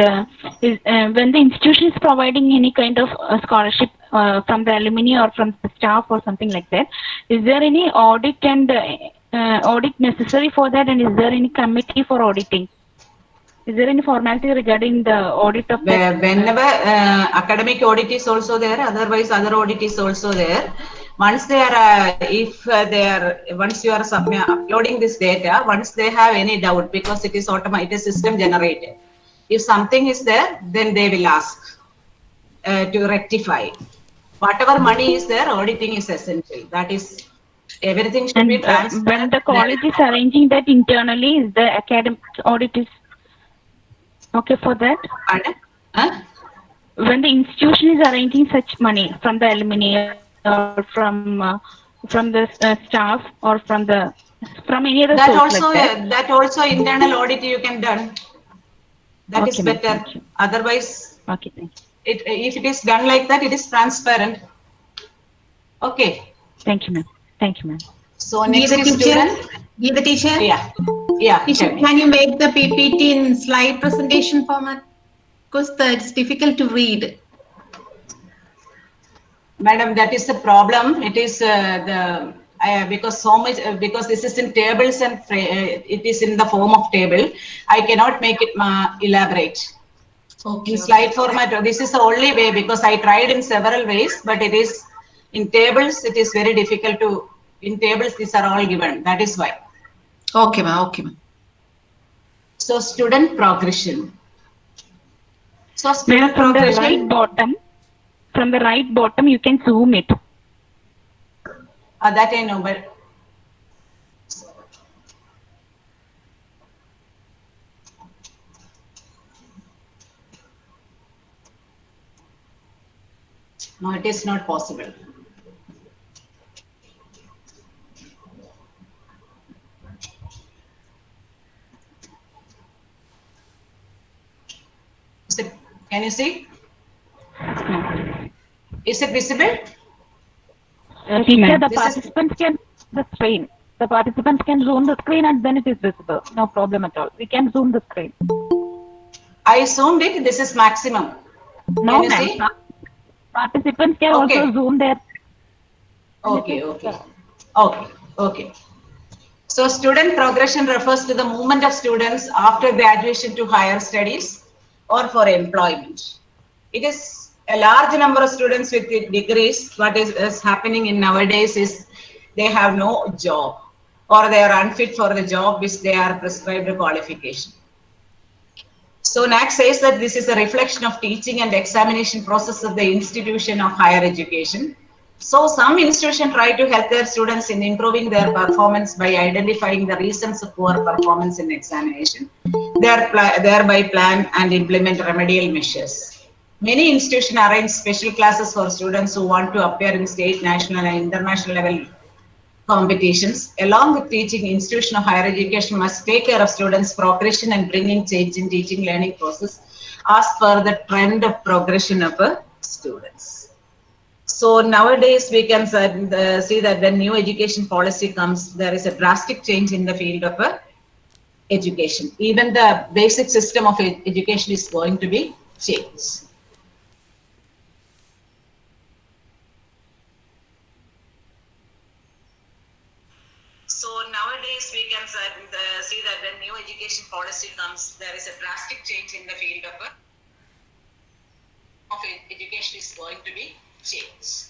Speaker 3: when the institution is providing any kind of scholarship from the alumni or from the staff or something like that, is there any audit and audit necessary for that? And is there any committee for auditing? Is there any formality regarding the audit of that?
Speaker 4: Whenever academic audit is also there, otherwise other audit is also there. Once they are, once you are uploading this data, once they have any doubt, because it is automated, system generated. If something is there, then they will ask to rectify. Whatever money is there, auditing is essential. That is, everything should be
Speaker 3: And
Speaker 4: transparent.
Speaker 3: when the college is arranging that internally, is the academic audit is okay for that?
Speaker 4: Pardon? Huh?
Speaker 3: When the institution is arranging such money from the alumni or from the staff or from any other
Speaker 4: That
Speaker 3: source
Speaker 4: also,
Speaker 3: like
Speaker 4: that also internal audit you can done. That is
Speaker 3: Okay, ma'am.
Speaker 4: better.
Speaker 3: Thank you.
Speaker 4: Otherwise,
Speaker 3: Okay, thank you.
Speaker 4: if it is done like that, it is transparent. Okay.
Speaker 3: Thank you, ma'am. Thank you, ma'am.
Speaker 4: So next is student.
Speaker 8: Give the teacher.
Speaker 4: Yeah. Yeah.
Speaker 8: Teacher,
Speaker 4: tell me.
Speaker 8: can you make the PPT in slide presentation format? Because it's difficult to read.
Speaker 4: Madam, that is the problem. It is because this is in tables and it is in the form of table. I cannot make it elaborate.
Speaker 8: Okay.
Speaker 4: In slide format, this is the only way, because I tried in several ways, but it is in tables. It is very difficult to. In tables, these are all given. That is why.
Speaker 8: Okay, ma'am. Okay, ma'am.
Speaker 4: So student progression. So
Speaker 3: Ma'am,
Speaker 4: student
Speaker 3: from the
Speaker 4: progression.
Speaker 3: right bottom, you can zoom it.
Speaker 4: That I know, but no, it is not possible. Can you see? Is it visible?
Speaker 3: Teacher, the
Speaker 4: This is-
Speaker 3: participants can the screen. The participants can zoom the screen and then it is visible. No problem at all. We can zoom the screen.
Speaker 4: I zoomed it. This is maximum.
Speaker 3: No,
Speaker 4: Can you
Speaker 3: ma'am.
Speaker 4: see?
Speaker 3: Participants can
Speaker 4: Okay.
Speaker 3: also zoom their.
Speaker 4: Okay. Okay. So student progression refers to the movement of students after graduation to higher studies or for employment. It is a large number of students with degrees. What is happening in nowadays is they have no job, or they are unfit for the job which they are prescribed a qualification. So NAAC says that this is a reflection of teaching and examination process of the institution of higher education. So some institutions try to help their students in improving their performance by identifying the reasons of poor performance in examination, thereby plan and implement remedial measures. Many institutions arrange special classes for students who want to appear in state, national and international level competitions. Along with teaching, institution of higher education must take care of students' progression and bringing change in teaching learning process as per the trend of progression of students. So nowadays we can see that when new education policy comes, there is a drastic change in the field of education. Even the basic system of education is going to be changed. So nowadays we can see that when new education policy comes, there is a drastic change in the field of education is going to be changed.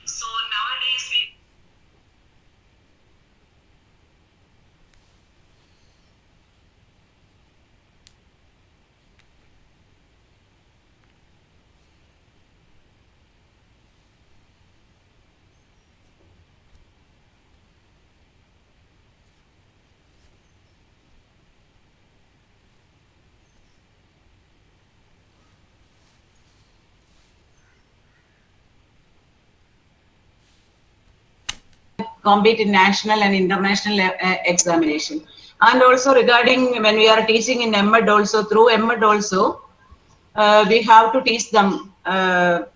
Speaker 4: So nowadays we compete in national and international examination. And also regarding when we are teaching in MED also, through MED also, we have to teach them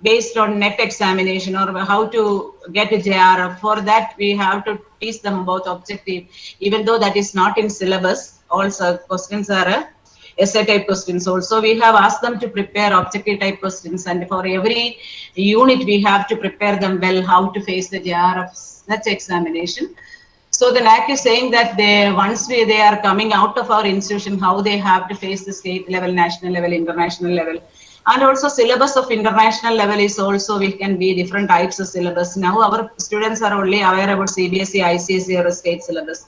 Speaker 4: based on net examination or how to get a JRF. For that, we have to teach them about objective, even though that is not in syllabus. Also, questions are essay type questions. Also, we have asked them to prepare objective type questions, and for every unit, we have to prepare them well how to face the JRF such examination. So the NAC is saying that once they are coming out of our institution, how they have to face the state level, national level, international level. And also syllabus of international level is also, we can be different types of syllabus. Now our students are only aware about CBSE, ICSE or state syllabus.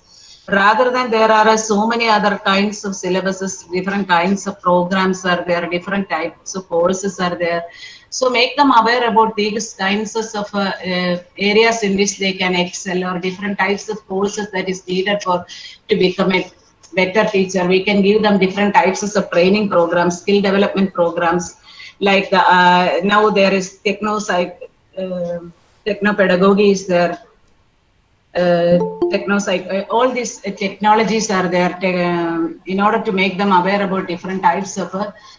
Speaker 4: Rather than there are so many other kinds of syllabuses, different kinds of programs are there, different types of courses are there. So make them aware about these kinds of areas in which they can excel, or different types of courses that is needed for to become a better teacher. We can give them different types of training programs, skill development programs. Like now there is technopedagogy is there, all these technologies are there in order to make them aware about different types of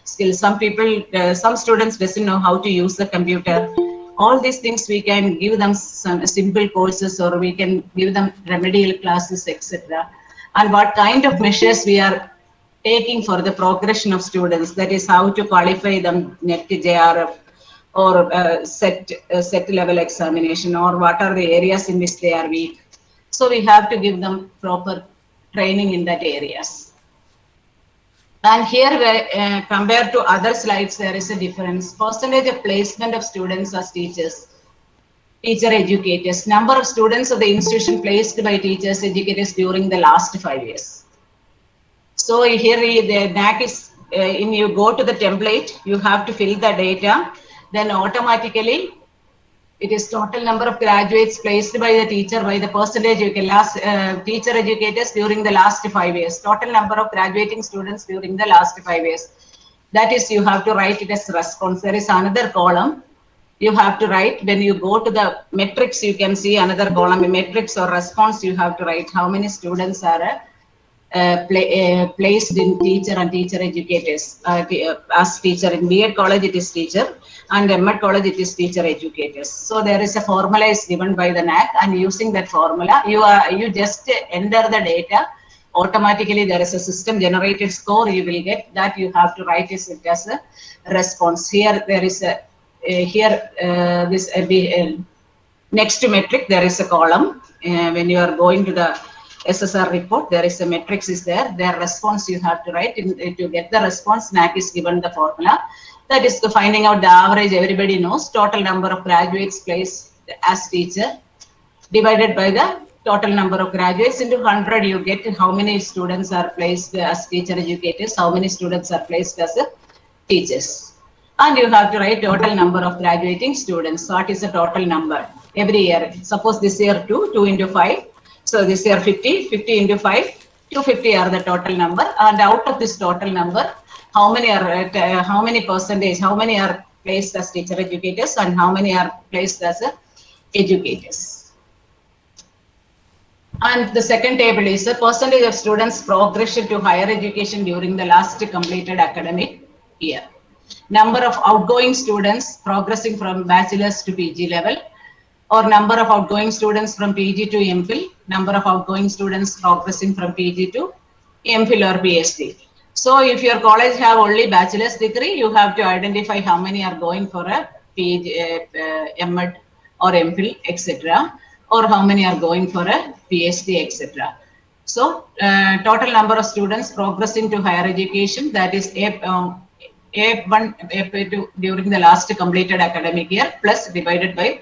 Speaker 4: skills. Some people, some students doesn't know how to use the computer. All these things we can give them some simple courses, or we can give them remedial classes, etc. And what kind of measures we are taking for the progression of students, that is how to qualify them NET JRF or set level examination, or what are the areas in which they are weak. So we have to give them proper training in that areas. And here, compared to other slides, there is a difference. Percentage of placement of students as teachers, teacher educators, number of students of the institution placed by teachers educators during the last 5 years. So here the NAC is, you go to the template, you have to fill the data, then automatically it is total number of graduates placed by the teacher by the percentage you can teacher educators during the last 5 years, total number of graduating students during the last 5 years. That is, you have to write it as response. There is another column you have to write. When you go to the metrics, you can see another column, metrics or response. You have to write how many students are placed in teacher and teacher educators. As teacher in B.Ed college, it is teacher, and M.Ed college, it is teacher educators. So there is a formula is given by the NAC, and using that formula, you just enter the data. Automatically, there is a system generated score you will get, that you have to write it as a response. Here there is a next to metric, there is a column. When you are going to the SSR report, there is a matrix is there. Their response you have to write. To get the response, NAC is given the formula. That is to finding out the average. Everybody knows total number of graduates placed as teacher divided by the total number of graduates into 100. You get how many students are placed as teacher educators, how many students are placed as teachers. And you have to write total number of graduating students. What is the total number every year? Suppose this year 2 into 5. So this year 50 into 5, 250 are the total number. And out of this total number, how many percentage, how many are placed as teacher educators and how many are placed as educators. And the second table is the percentage of students progression to higher education during the last completed academic year. Number of outgoing students progressing from bachelor's to PG level, or number of outgoing students from PG to MPhil, number of outgoing students progressing from PG to MPhil or PhD. So if your college have only bachelor's degree, you have to identify how many are going for a PhD, M.Ed or MPhil, etc., or how many are going for a PhD, etc. So total number of students progressing to higher education, that is A1, A2 during the last completed academic year, plus divided by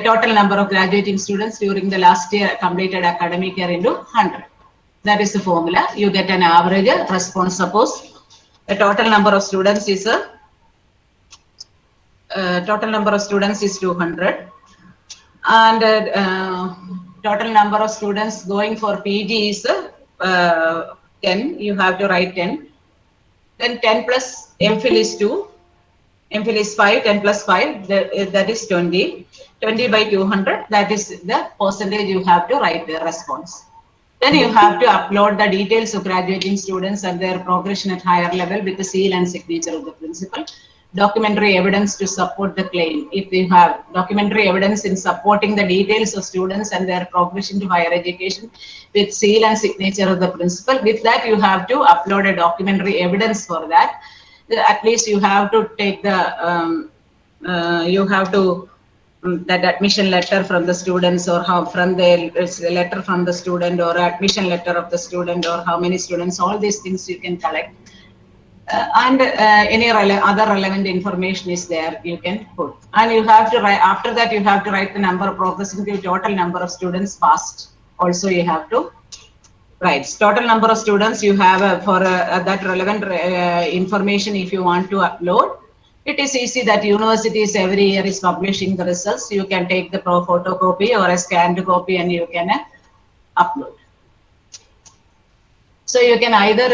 Speaker 4: total number of graduating students during the last year completed academic year into 100. That is the formula. You get an average response. Suppose the total number of students is total number of students is 200, and total number of students going for PG is 10. You have to write 10. Then 10 plus MPhil is 2. MPhil is 5, 10 plus 5, that is 20. 20 by 200, that is the percentage you have to write the response. Then you have to upload the details of graduating students and their progression at higher level with the seal and signature of the principal. documentary evidence to support the claim. If you have documentary evidence in supporting the details of students and their progression to higher education with seal and signature of the principal, with that you have to upload a documentary evidence for that. At least you have to take the that admission letter from the students, or how from the letter from the student, or admission letter of the student, or how many students, all these things you can collect. And any other relevant information is there, you can put. And you have to write, after that you have to write the number of progressing to total number of students passed. Also you have to write total number of students you have for that relevant information. If you want to upload, it is easy that universities every year is publishing the results. You can take the photocopy or a scanned copy and you can upload. So you can either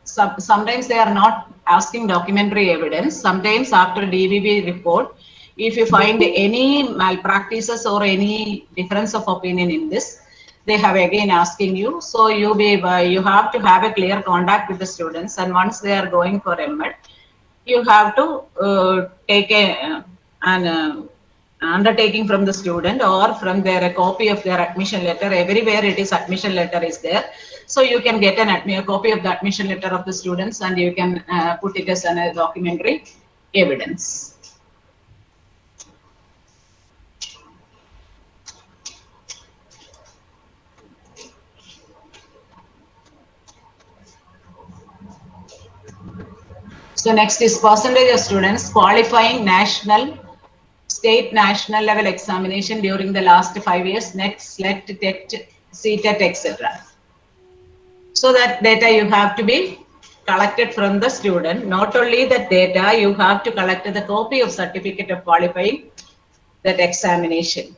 Speaker 4: sometimes they are not asking documentary evidence. Sometimes after DVB report, if you find any malpractices or any difference of opinion in this, they have again asking you. So you have to have a clear contact with the students, and once they are going for MED, you have to take an undertaking from the student or from a copy of their admission letter. Everywhere it is admission letter is there, so you can get a copy of the admission letter of the students, and you can put it as a documentary evidence. So next is percentage of students qualifying state national level examination during the last 5 years, next SLET, TET, CTET, etc. So that data you have to be collected from the student. Not only that data, you have to collect the copy of certificate of qualifying that examination.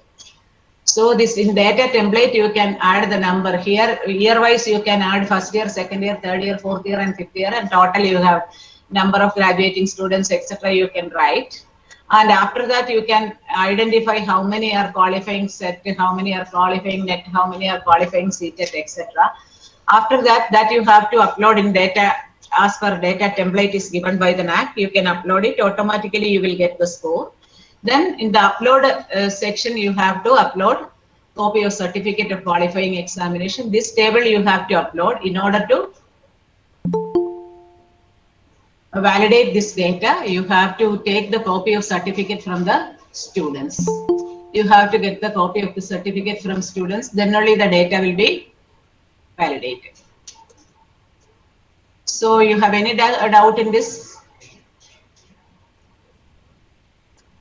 Speaker 4: So this in data template, you can add the number here. Year-wise, you can add first year, second year, third year, fourth year, and fifth year, and total you have number of graduating students, etc. you can write. And after that, you can identify how many are qualifying SET, how many are qualifying NET, how many are qualifying CTET, etc. After that you have to upload in data as per data template is given by the NAAC. You can upload it, automatically you will get the score. Then in the upload section, you have to upload copy of certificate of qualifying examination. This table you have to upload in order to validate this data. You have to take the copy of certificate from the students. You have to get the copy of the certificate from students, then only the data will be validated. So you have any doubt in this?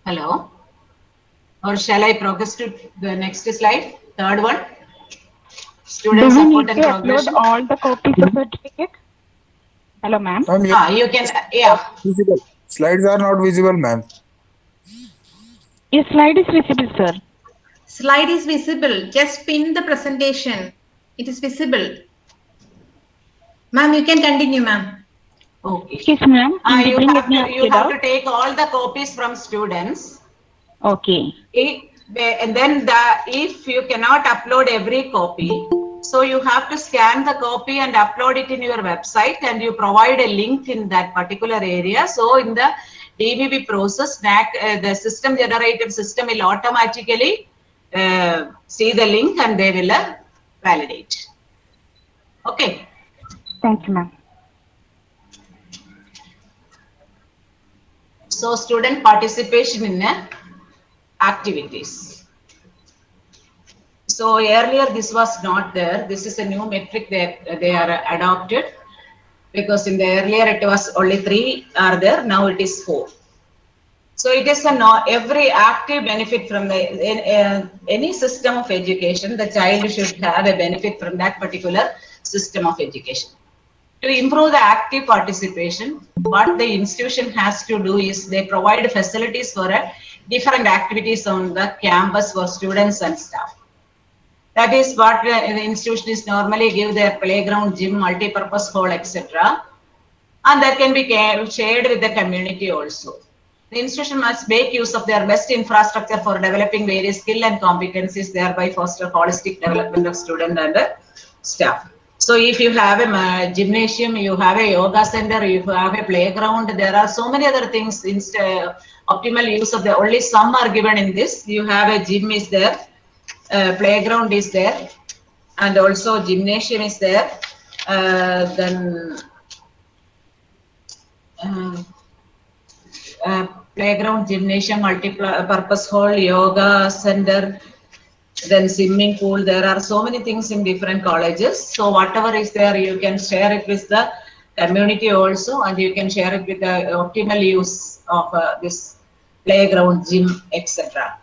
Speaker 4: Hello? Or shall I progress to the next slide? Third one. Student support and progression.
Speaker 9: Upload all the copies of certificate? Hello, ma'am.
Speaker 4: You can, yeah.
Speaker 10: Visible. Slides are not visible, ma'am.
Speaker 9: Your slide is visible, sir.
Speaker 8: Slide is visible. Just pin the presentation. It is visible. Ma'am, you can continue, ma'am.
Speaker 4: Okay.
Speaker 9: Yes, ma'am.
Speaker 4: You have to take all the copies from students.
Speaker 9: Okay.
Speaker 4: And then if you cannot upload every copy, so you have to scan the copy and upload it in your website, and you provide a link in that particular area. So in the DVB process, NAAC, the system generated system will automatically see the link and they will validate. Okay.
Speaker 9: Thank you, ma'am.
Speaker 4: So student participation in activities. So earlier this was not there. This is a new metric that they are adopted, because in the earlier it was only 3 are there. Now it is 4. So it is every active benefit from the any system of education. The child should have a benefit from that particular system of education. To improve the active participation, what the institution has to do is they provide facilities for different activities on the campus for students and staff. That is what the institution is normally give their playground, gym, multi-purpose hall, etc. And that can be shared with the community also. The institution must make use of their best infrastructure for developing various skill and competencies, thereby foster holistic development of student and staff. So if you have a gymnasium, you have a yoga center, you have a playground, there are so many other things. Optimal use of the only some are given in this. You have a gym is there, playground is there, and also gymnasium is there. Then playground, gymnasium, multi-purpose hall, yoga center, then swimming pool. There are so many things in different colleges. So whatever is there, you can share it with the community also, and you can share it with the optimal use of this playground, gym, etc.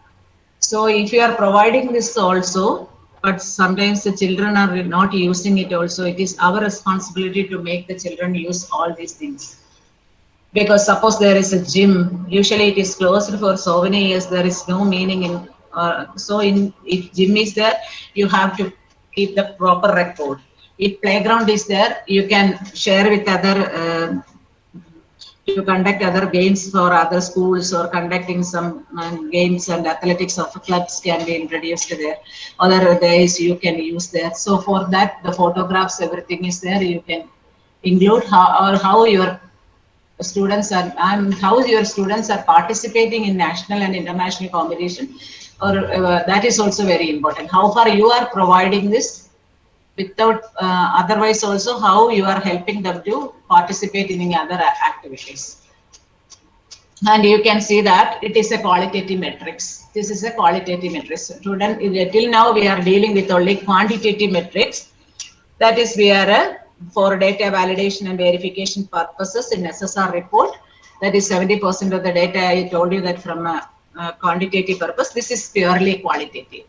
Speaker 4: So if you are providing this also, but sometimes the children are not using it also, it is our responsibility to make the children use all these things. Because suppose there is a gym, usually it is closed for so many years, there is no meaning in. If gym is there, you have to keep the proper record. If playground is there, you can share with other, you conduct other games for other schools, or conducting some games and athletics of clubs can be introduced there. Other days you can use there. So for that, the photographs, everything is there. You can include how your students are and how your students are participating in national and international competition, or that is also very important. How far you are providing this without otherwise also how you are helping them to participate in other activities. And you can see that it is a qualitative metrics. This is a qualitative metrics. Student, till now we are dealing with only quantitative metrics. That is, we are for data validation and verification purposes in SSR report. That is 70% of the data. I told you that from a quantitative purpose. This is purely qualitative.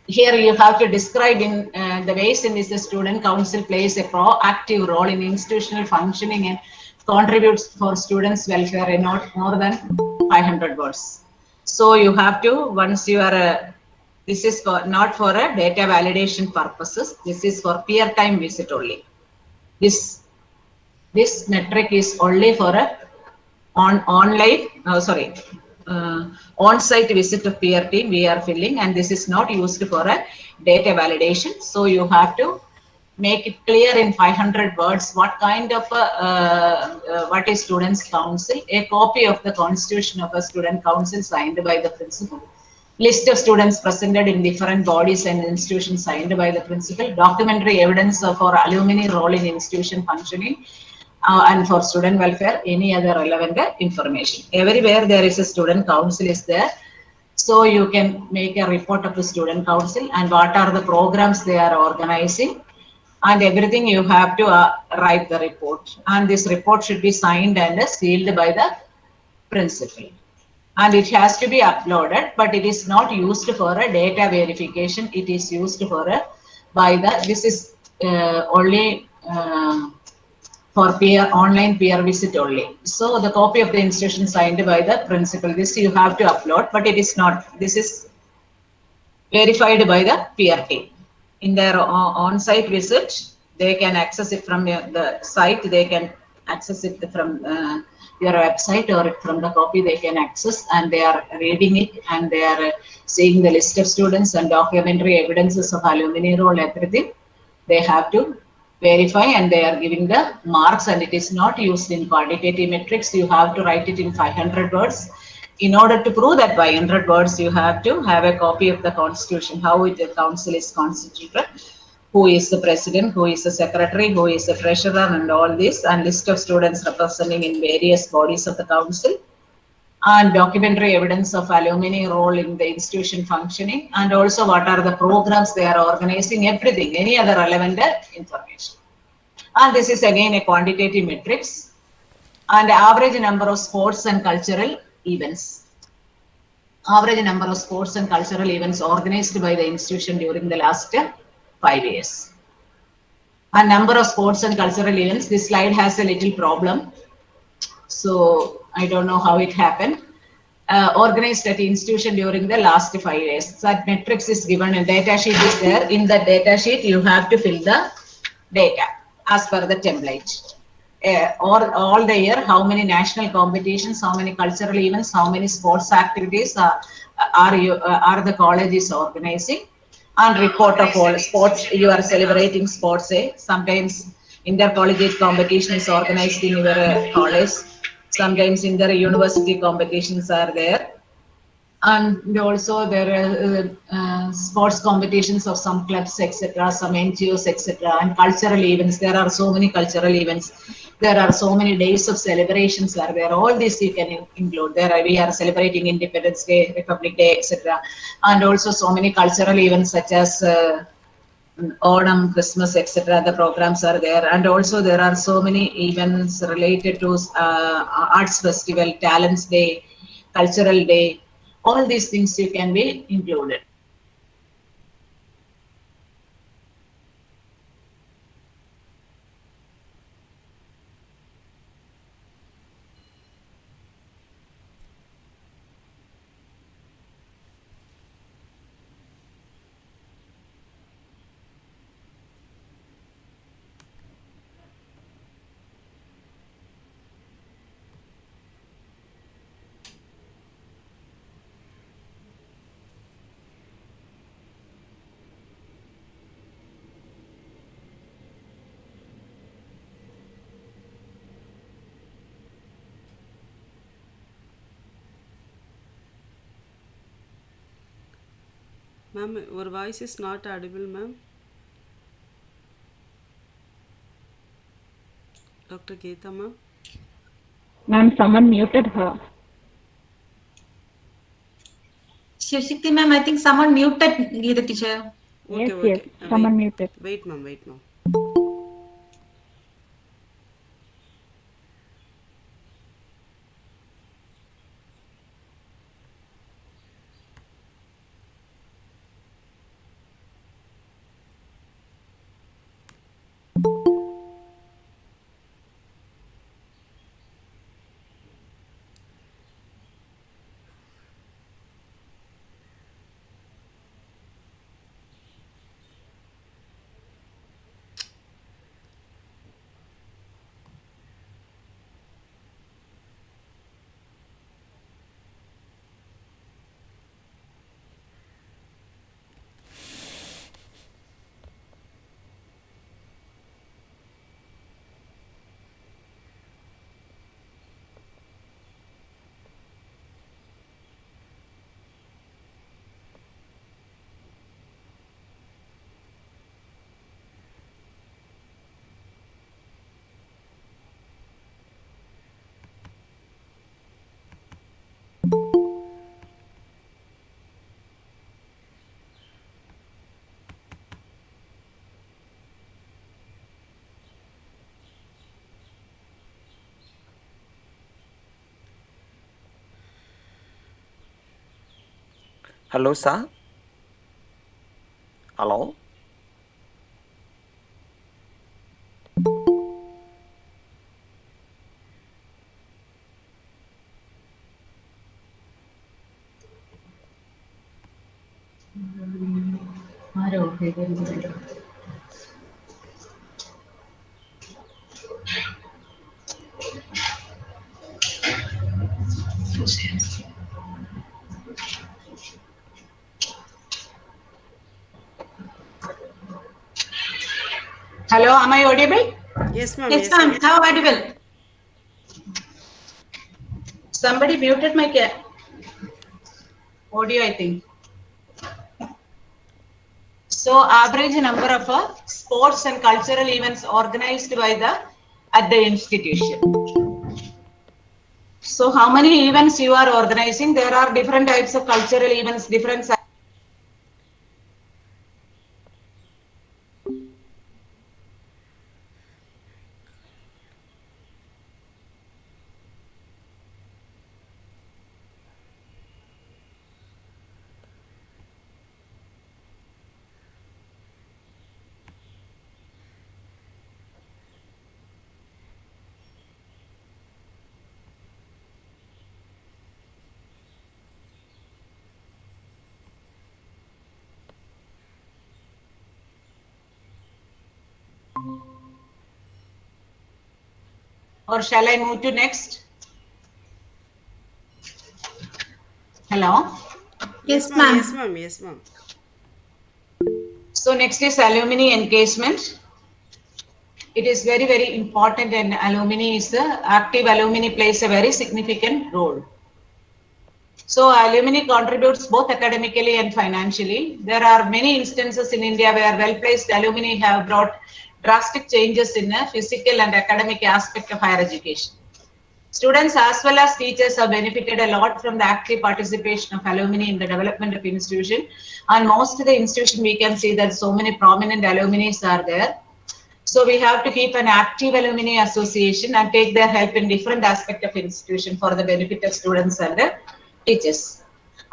Speaker 4: Here you have to describe in the ways in which the student council plays a proactive role in institutional functioning and contributes for students' welfare in not more than 500 words. So you have to, once you are this is for not for a data validation purposes. This is for peer time visit only. This metric is only for a on-site visit of peer team we are filling, and this is not used for a data validation. So you have to make it clear in 500 words what kind of what is students council, a copy of the constitution of a student council signed by the principal, list of students presented in different bodies and institutions signed by the principal, documentary evidence for alumni role in institution functioning, and for student welfare, any other relevant information. Everywhere there is a student council is there. So you can make a report of the student council and what are the programs they are organizing, and everything you have to write the report. And this report should be signed and sealed by the principal. And it has to be uploaded, but it is not used for a data verification. It is used for this is only for online peer visit only. So the copy of the institution signed by the principal, this you have to upload, but it is not, this is verified by the peer team. In their on-site visit, they can access it from the site, they can access it from your website, or from the copy they can access, and they are reading it, and they are seeing the list of students and documentary evidences of alumni role, everything. They have to verify, and they are giving the marks, and it is not used in quantitative metrics. You have to write it in 500 words. In order to prove that 500 words, you have to have a copy of the constitution, how the council is constituted, who is the president, who is the secretary, who is the treasurer, and all this, and list of students representing in various bodies of the council, and documentary evidence of alumni role in the institution functioning, and also what are the programs they are organizing, everything, any other relevant information. And this is again a quantitative metrics, and average number of sports and cultural events. Average number of sports and cultural events organized by the institution during the last 5 years. A number of sports and cultural events. This slide has a little problem, so I don't know how it happened. Organized at the institution during the last 5 years. So that metrics is given, a data sheet is there. In the data sheet, you have to fill the data as per the template. All the year, how many national competitions, how many cultural events, how many sports activities are the college is organizing, and report of all sports. You are celebrating sports day. Sometimes intercollegiate competition is organized in your college. Sometimes inter-university competitions are there. And also there are sports competitions of some clubs, etc., some NGOs, etc., and cultural events. There are so many cultural events. There are so many days of celebrations are there. All this you can include. We are celebrating Independence Day, Republic Day, etc., and also so many cultural events such as Autumn, Christmas, etc. The programs are there, and also there are so many events related to arts festival, talents day, cultural day. All these things you can be included.
Speaker 1: Ma'am, your voice is not audible, ma'am. Dr. Geeta, ma'am.
Speaker 9: Ma'am, someone muted her.
Speaker 8: Shivshakti ma'am, I think someone muted Geeta teacher.
Speaker 1: Okay,
Speaker 9: Yes,
Speaker 1: okay.
Speaker 9: yes, someone muted.
Speaker 1: Wait, ma'am, wait, ma'am.
Speaker 11: Hello, sir. Hello.
Speaker 4: Hello, am I audible?
Speaker 1: Yes, ma'am.
Speaker 8: Yes, ma'am. How audible?
Speaker 4: Somebody muted my audio, I think. So, average number of sports and cultural events organized by at the institution. So, how many events you are organizing? There are different types of cultural events, different. Or shall I move to next? Hello?
Speaker 8: Yes, ma'am.
Speaker 1: Yes, ma'am. Yes, ma'am.
Speaker 4: So next is alumni engagement. It is very, very important, and alumni is active alumni plays a very significant role. So alumni contributes both academically and financially. There are many instances in India where well-placed alumni have brought drastic changes in the physical and academic aspect of higher education. Students as well as teachers have benefited a lot from the active participation of alumni in the development of institution. And most of the institution we can see that so many prominent alumni are there. So we have to keep an active alumni association and take their help in different aspects of institution for the benefit of students and teachers.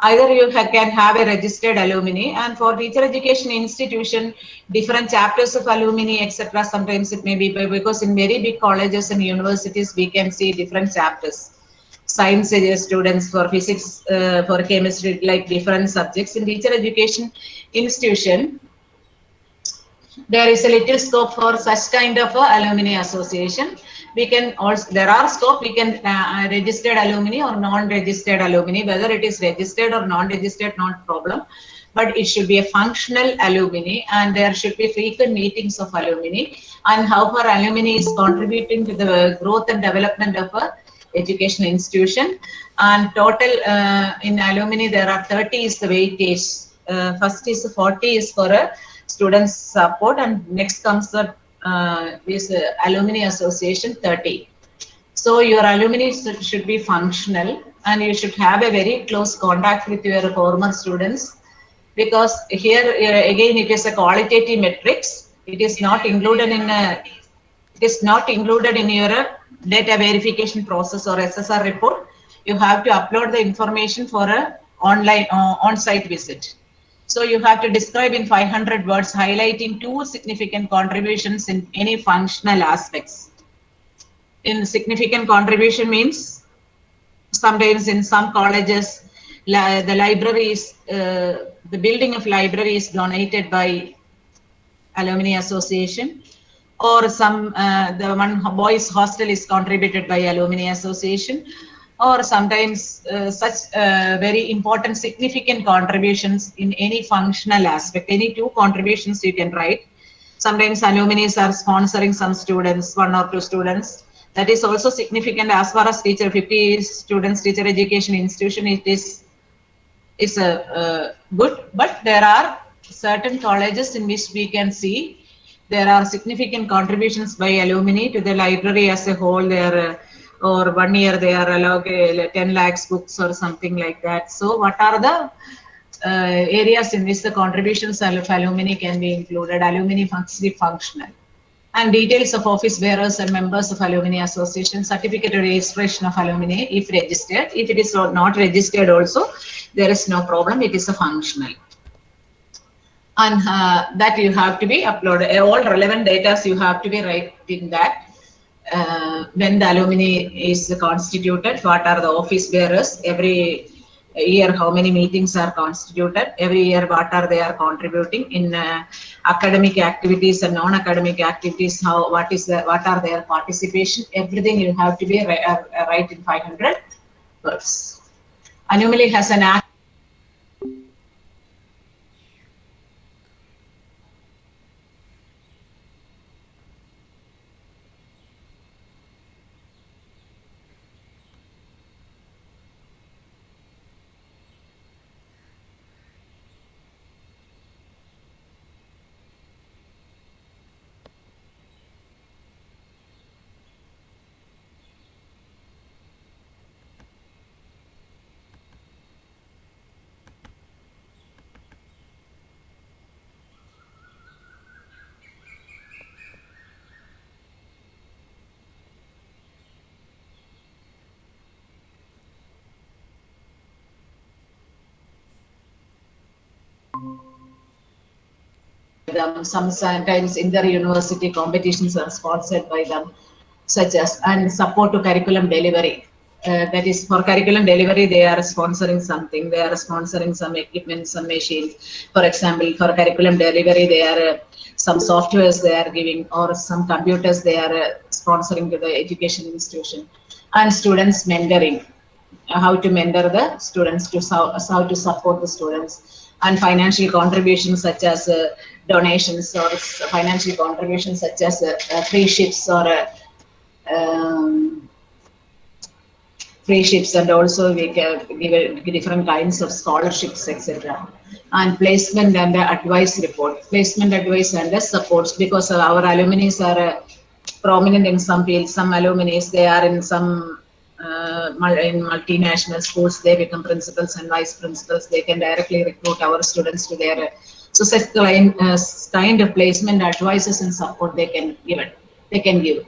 Speaker 4: Either you can have a registered alumni, and for teacher education institution, different chapters of alumni, etc. Sometimes it may be because in very big colleges and universities, we can see different chapters. Science students, for physics, for chemistry, like different subjects. In teacher education institution, there is a little scope for such kind of alumni association. We can also, there are scope, we can registered alumni or non-registered alumni, whether it is registered or non-registered, not problem, but it should be a functional alumni, and there should be frequent meetings of alumni, and how far alumni is contributing to the growth and development of a educational institution. And total in alumni, there are 30 is the weightage. First is 40 is for a student support, and next comes the is alumni association 30. So your alumni should be functional, and you should have a very close contact with your former students, because here again it is a qualitative metrics. It is not included in your data verification process or SSR report. You have to upload the information for a online on-site visit. So you have to describe in 500 words, highlighting 2 significant contributions in any functional aspects. In significant contribution means, sometimes in some colleges, the libraries, the building of library is donated by alumni association, or some the one boys hostel is contributed by alumni association, or sometimes such very important significant contributions in any functional aspect. Any 2 contributions you can write. Sometimes alumni are sponsoring some students, 1 or 2 students. That is also significant as far as teacher 50 students teacher education institution. It is good, but there are certain colleges in which we can see there are significant contributions by alumni to the library as a whole. There or 1 year they are allowed 10 lakhs books or something like that. So what are the areas in which the contributions of alumni can be included? Alumni functional. And details of office bearers and members of alumni association, certificate of registration of alumni if registered. If it is not registered also, there is no problem, it is a functional. And that you have to be uploaded. All relevant data you have to be writing that. When the alumni is constituted, what are the office bearers, every year how many meetings are constituted, every year what are they are contributing in academic activities and non-academic activities, what are their participation, everything you have to be write in 500 words. Alumni has an act. Them. Sometimes inter-university competitions are sponsored by them, such as, and support to curriculum delivery. That is, for curriculum delivery, they are sponsoring something. They are sponsoring some equipment, some machines. For example, for curriculum delivery, they are some softwares they are giving, or some computers they are sponsoring to the education institution. And students mentoring, how to mentor the students, to how to support the students. And financial contributions such as donations or financial contributions such as free ships or free ships, and also we can give different kinds of scholarships, etc. And placement and the advice report, placement advice and the supports, because our alumni are prominent in some fields. Some alumni, they are in some in multinational schools, they become principals and vice principals. They can directly recruit our students to their so such kind of placement advices and support they can give.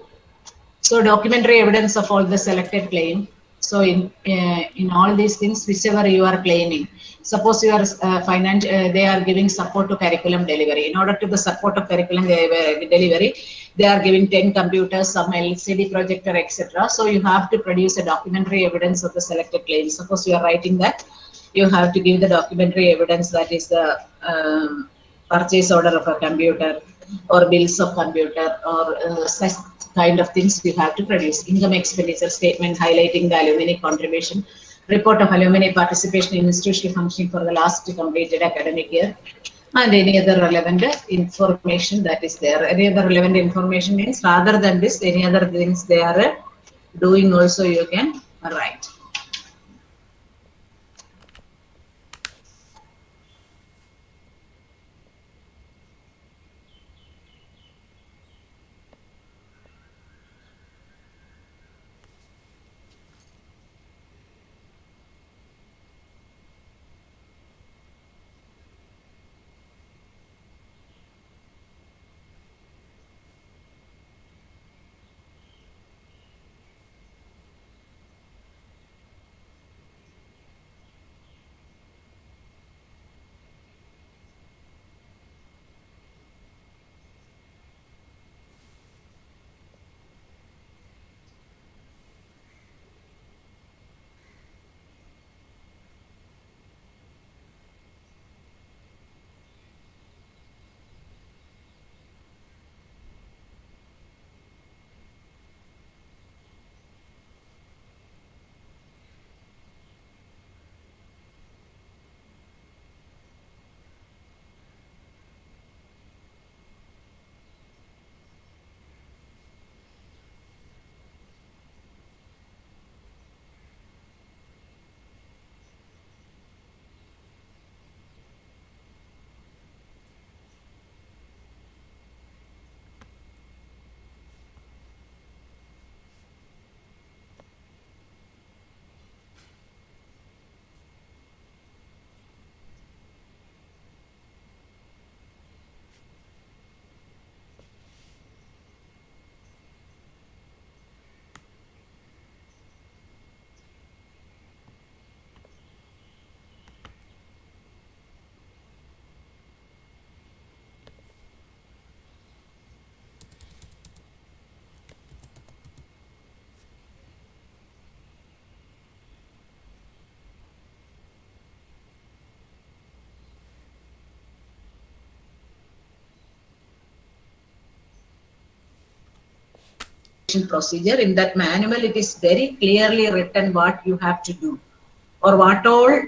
Speaker 4: So documentary evidence of all the selected claim. So in all these things, whichever you are claiming, suppose you are they are giving support to curriculum delivery. In order to the support of curriculum delivery, they are giving 10 computers, some LCD projector, etc. So you have to produce a documentary evidence of the selected claims. Suppose you are writing that, you have to give the documentary evidence, that is the purchase order of a computer or bills of computer or such kind of things you have to produce. Income expenditure statement highlighting the alumni contribution, report of alumni participation in institutional functioning for the last completed academic year, and any other relevant information that is there. Any other relevant information means rather than this, any other things they are doing also you can write. Procedure. In that manual, it is very clearly written what you have to do or what all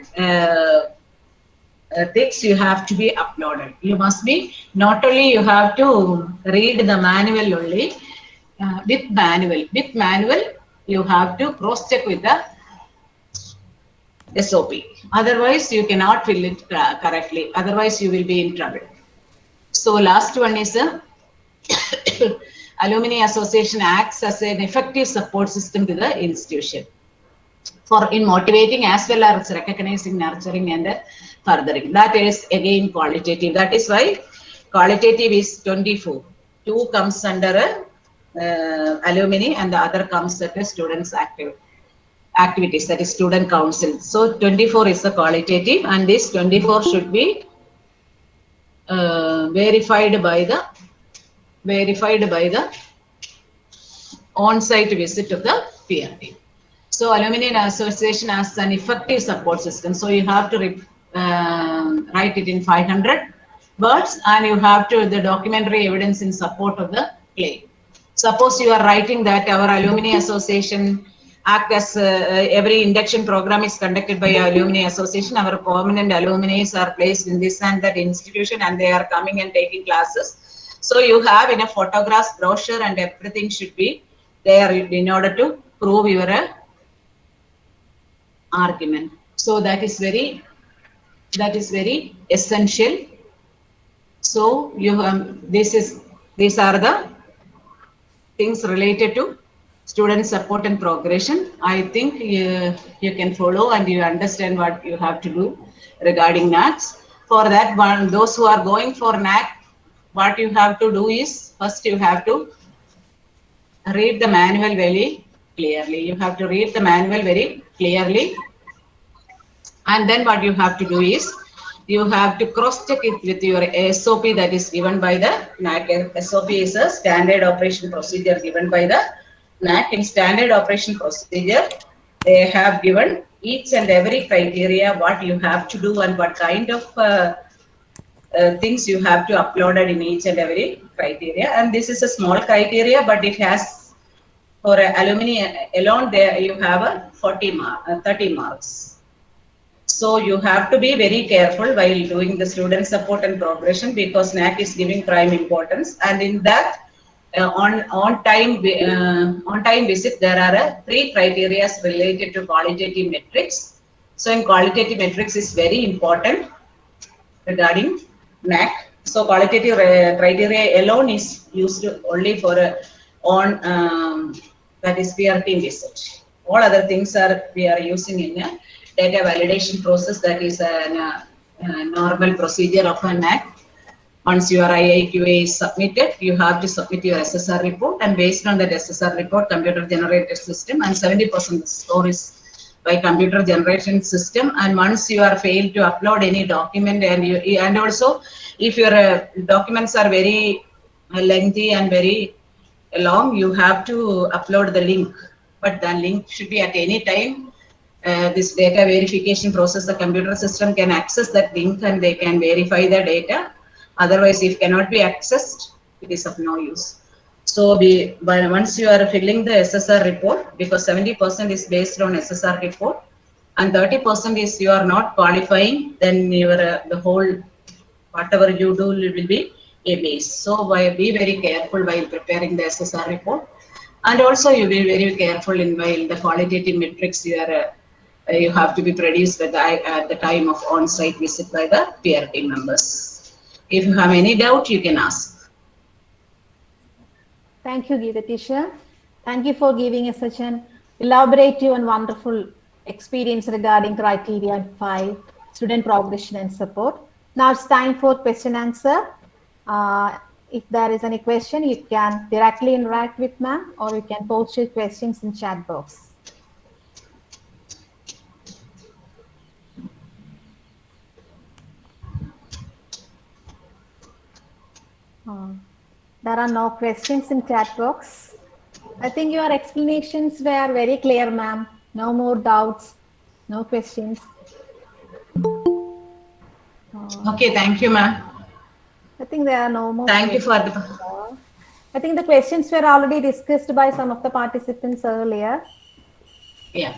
Speaker 4: things you have to be uploaded. You must be, not only you have to read the manual only, with manual you have to cross check with the SOP. Otherwise you cannot fill it correctly. Otherwise you will be in trouble. So last one is Alumni Association acts as an effective support system to the institution in motivating as well as recognizing, nurturing and furthering. That is again qualitative. That is why qualitative is 24. 2 comes under alumni and the other comes at the students' activities, that is student council. So 24 is the qualitative, and this 24 should be verified by the on-site visit of the PRT. So Alumni Association has an effective support system. So you have to write it in 500 words, and you have to the documentary evidence in support of the claim. Suppose you are writing that our Alumni Association act as every induction program is conducted by Alumni Association. Our permanent alumni are placed in this and that institution, and they are coming and taking classes. So you have in a photographs, brochure, and everything should be there in order to prove your argument. So that is very essential. So you these are the things related to student support and progression. I think you can follow and you understand what you have to do regarding NACs. For that one, those who are going for NAC, what you have to do is, first you have to read the manual very clearly. You have to read the manual very clearly. And then what you have to do is, you have to cross-check it with your SOP that is given by the NAC. SOP is a standard operation procedure given by the NAC. In standard operation procedure, they have given each and every criteria what you have to do and what kind of things you have to upload in each and every criteria. And this is a small criteria, but it has, for alumni alone, there you have a 30 marks. So you have to be very careful while doing the student support and progression, because NAC is giving prime importance. And in that, on time visit, there are 3 criteria related to qualitative metrics. So in qualitative metrics is very important regarding NAC. So qualitative criteria alone is used only for that is PRT visit. All other things we are using in a data validation process, that is a normal procedure of a NAC. Once your IIQA is submitted, you have to submit your SSR report, and based on that SSR report, computer generated system, and 70% score is by computer generation system. And once you are failed to upload any document, and also if your documents are very lengthy and very long, you have to upload the link, but the link should be at any time. This data verification process, the computer system can access that link and they can verify the data. Otherwise, if cannot be accessed, it is of no use. So once you are filling the SSR report, because 70% is based on SSR report and 30% is you are not qualifying, then your the whole whatever you do will be a base. So be very careful while preparing the SSR report, and also you be very careful in while the qualitative metrics you have to be produced at the time of on-site visit by the PRT members. If you have any doubt, you can ask.
Speaker 2: Thank you, Geeta teacher. Thank you for giving us such an elaborative and wonderful experience regarding criteria 5, student progression and support. Now it's time for question answer. If there is any question, you can directly interact with ma'am, or you can post your questions in chat box. There are no questions in chat box. I think your explanations were very clear, ma'am. No more doubts, no questions.
Speaker 4: Okay, thank you, ma'am.
Speaker 2: I think there are no more.
Speaker 4: Thank you for the.
Speaker 2: I think the questions were already discussed by some of the participants earlier.
Speaker 4: Yeah.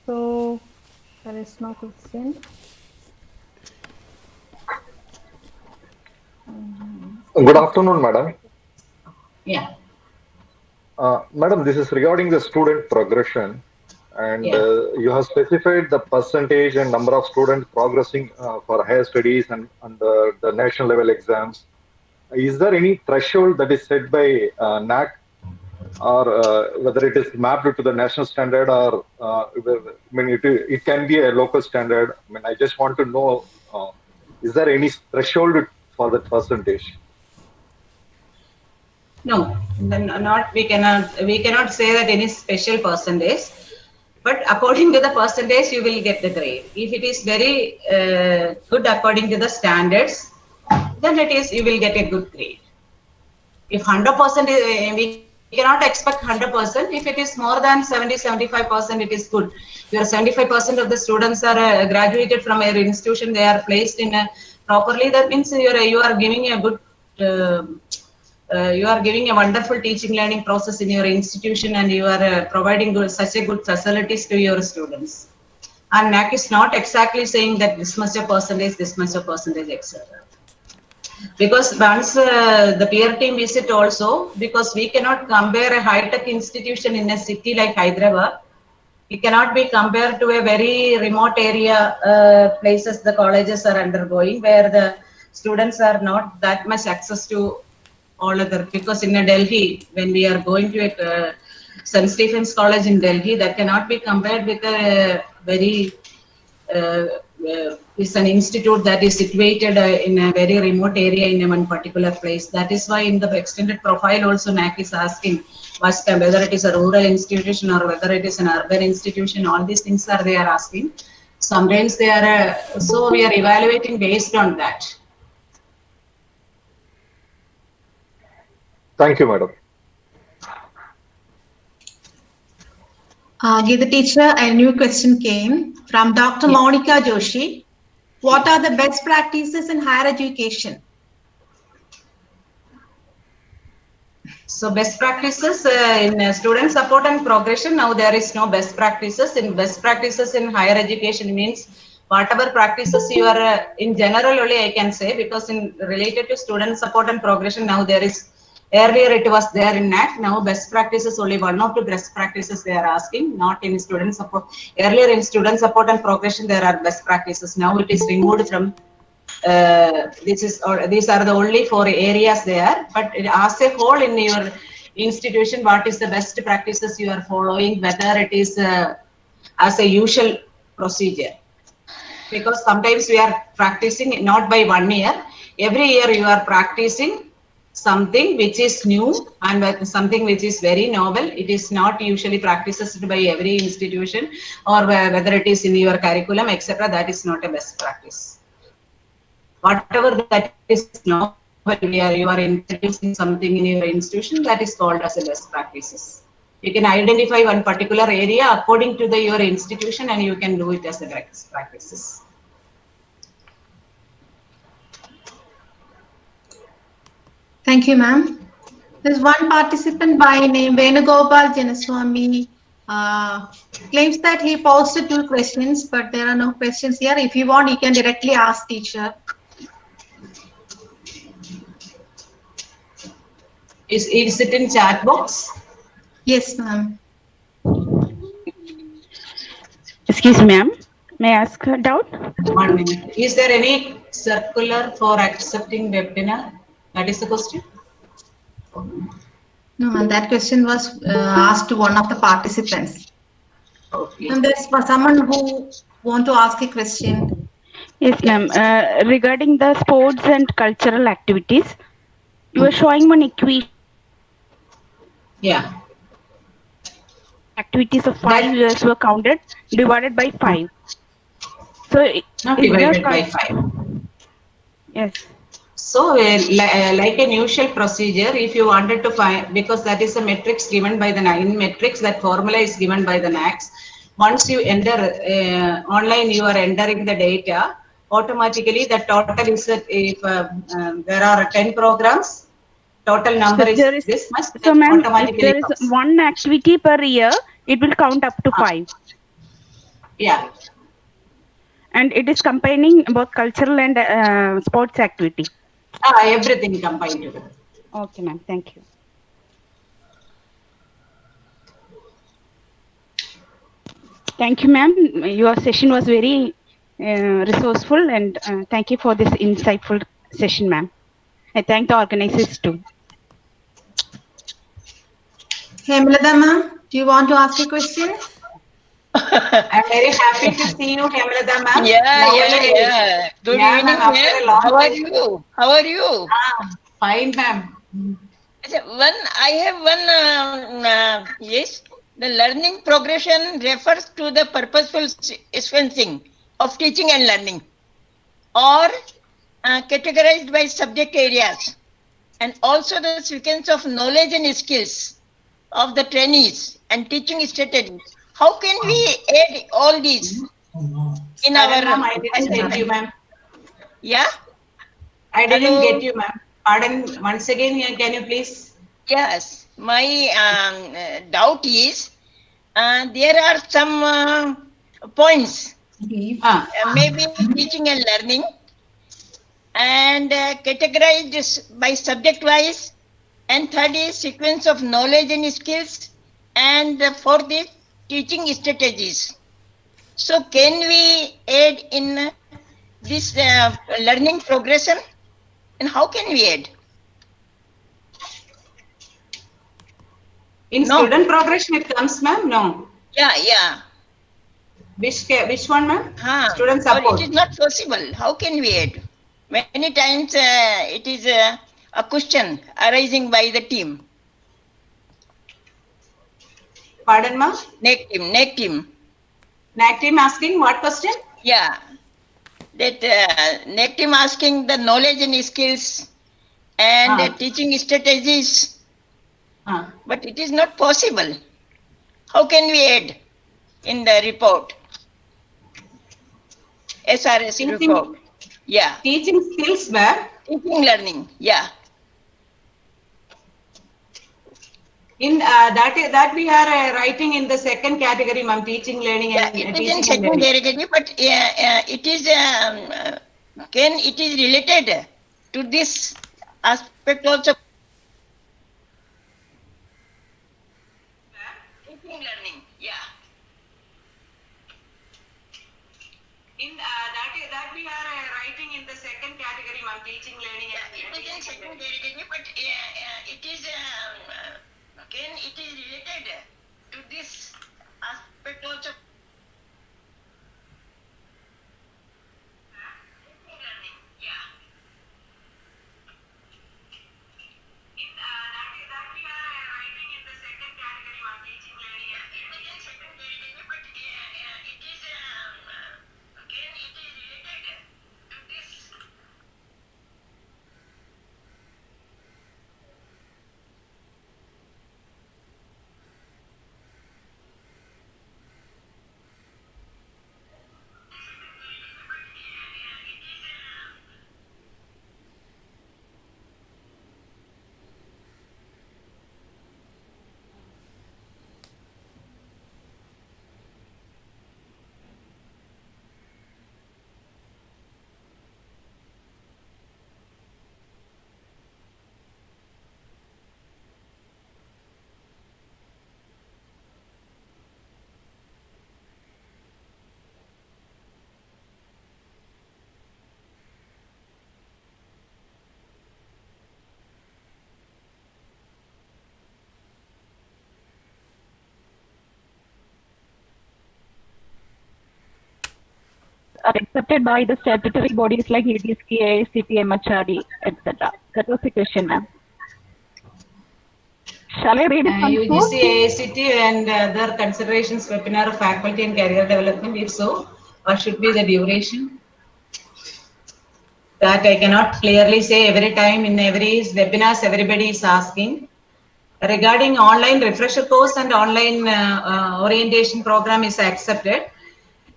Speaker 2: So there is no question.
Speaker 12: Good afternoon, madam.
Speaker 4: Yeah.
Speaker 12: Madam, this is regarding the student progression, and you have specified the percentage and number of students progressing for higher studies and the national level exams. Is there any threshold that is set by NAC, or whether it is mapped to the national standard, or it can be a local standard? I mean, I just want to know, is there any threshold for that percentage?
Speaker 4: No, we cannot say that any special percentage, but according to the percentage you will get the grade. If it is very good according to the standards, then you will get a good grade. If 100%, we cannot expect 100%. If it is more than 70-75%, it is good. Your 75% of the students are graduated from your institution, they are placed in a properly, that means you are giving a good you are giving a wonderful teaching learning process in your institution, and you are providing such a good facilities to your students. And NAC is not exactly saying that this much a percentage, etc. Because once the peer team visit also, because we cannot compare a high-tech institution in a city like Hyderabad, it cannot be compared to a very remote area places the colleges are undergoing, where the students are not that much access to all other. Because in a Delhi, when we are going to a St. Stephen's College in Delhi, that cannot be compared with a very is an institute that is situated in a very remote area in one particular place. That is why in the extended profile also NAC is asking whether it is a rural institution or whether it is an urban institution. All these things are they are asking. Sometimes they are so we are evaluating based on that.
Speaker 12: Thank you, madam.
Speaker 8: Give the teacher, a new question came from Dr. Monica Joshi. What are the best practices in higher education?
Speaker 4: So best practices in student support and progression, now there is no best practices. In best practices in higher education means whatever practices you are in general only I can say, because in related to student support and progression, now there is, earlier it was there in NAC, now best practices only one of the best practices they are asking, not in student support. Earlier in student support and progression there are best practices, now it is removed from these are the only 4 areas there. But as a whole in your institution, what is the best practices you are following, whether it is as a usual procedure? Because sometimes we are practicing not by 1 year, every year you are practicing something which is new and something which is very novel. It is not usually practiced by every institution, or whether it is in your curriculum, etc. That is not a best practice. Whatever that is novel, you are introducing something in your institution, that is called as a best practices. You can identify one particular area according to your institution, and you can do it as a best practices.
Speaker 8: Thank you, ma'am. There's one participant by name Venugopal Janaswamy claims that he posted 2 questions, but there are no questions here. If you want, you can directly ask teacher.
Speaker 4: Is it in chat box?
Speaker 8: Yes, ma'am.
Speaker 9: Excuse me, ma'am. May I ask a doubt?
Speaker 4: 1 minute. Is there any circular for accepting webinar? That is the question.
Speaker 8: No, ma'am. That question was asked to one of the participants.
Speaker 4: Okay.
Speaker 8: And there's for someone who want to ask a question.
Speaker 9: Yes, ma'am. Regarding the sports and cultural activities, you are showing one equation.
Speaker 4: Yeah.
Speaker 9: Activities of 5 years were counted, divided by 5. So
Speaker 4: not divided by 5.
Speaker 9: Yes.
Speaker 4: So like an usual procedure, if you wanted to find, because that is a matrix given by the NAC matrix, that formula is given by the NACs. Once you enter online, you are entering the data, automatically the total is that if there are 10 programs, total number is this much.
Speaker 9: So ma'am, if there is one activity per year, it will count up to 5.
Speaker 4: Yeah.
Speaker 9: And it is combining both cultural and sports activity.
Speaker 4: Everything combined together.
Speaker 9: Okay, ma'am. Thank you. Thank you, ma'am. Your session was very resourceful, and thank you for this insightful session, ma'am. I thank the organizers too.
Speaker 8: Hemlata ma'am, do you want to ask a question?
Speaker 4: I'm very happy to see you, Hemlata ma'am.
Speaker 13: Yeah. Good evening, ma'am. How are you? How are you?
Speaker 4: Fine, ma'am.
Speaker 13: I have one, yes. The learning progression refers to the purposeful sequencing of teaching and learning, or categorized by subject areas, and also the sequence of knowledge and skills of the trainees and teaching strategies. How can we add all these in our?
Speaker 4: I didn't get you, ma'am.
Speaker 13: Yeah?
Speaker 4: I didn't get you, ma'am. Pardon, once again, can you please?
Speaker 13: Yes, my doubt is there are some points, maybe teaching and learning, and categorized by subject wise, and third is sequence of knowledge and skills, and fourth is teaching strategies. So can we add in this learning progression, and how can we add?
Speaker 4: In student progression it comes, ma'am? No.
Speaker 13: Yeah.
Speaker 4: Which one, ma'am? Student
Speaker 13: Or
Speaker 4: support.
Speaker 13: it is not possible. How can we add? Many times it is a question arising by the team.
Speaker 4: Pardon, ma'am?
Speaker 13: NAC team.
Speaker 4: NAC team asking what question?
Speaker 13: Yeah. That NAC team asking the knowledge and skills and teaching strategies. But it is not possible. How can we add in the report? SRS report. Yeah.
Speaker 4: Teaching skills, ma'am.
Speaker 13: Teaching learning. Yeah.
Speaker 4: In that we are writing in the second category, ma'am. Teaching, learning, and
Speaker 13: it is
Speaker 4: teaching
Speaker 13: in second category, but it is it is related to this aspect also. Teaching, learning. Yeah.
Speaker 4: In that we are writing in the second category, ma'am. Teaching, learning, and
Speaker 13: it is in second category, but it is it is related to this aspect also. Teaching, learning. Yeah.
Speaker 4: In that we are writing in the second category, ma'am. Teaching, learning, and
Speaker 13: it is in second category, but it is it is related to this.
Speaker 14: Are accepted by the statutory bodies like UDSK, AICP, MHRD, etc. That was the question, ma'am. Shall I read it once more?
Speaker 4: UGC, AICT, and other considerations, webinar of faculty and career development. If so, what should be the duration? That I cannot clearly say. Every time in every webinars, everybody is asking. Regarding online refresher course and online orientation program is accepted.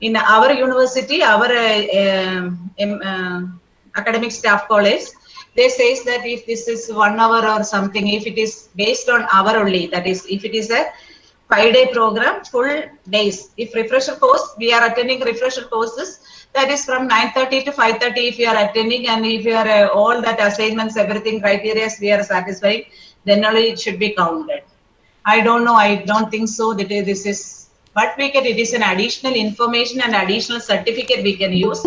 Speaker 4: In our university, our academic staff college, they says that if this is 1 hour or something, if it is based on hour only, that is, if it is a 5-day program, full days. If refresher course, we are attending refresher courses, that is from 9:30 to 5:30 if you are attending, and if you are all that assignments, everything criteria we are satisfying, then only it should be counted. I don't know, I don't think so that this is, but we can, it is an additional information and additional certificate we can use.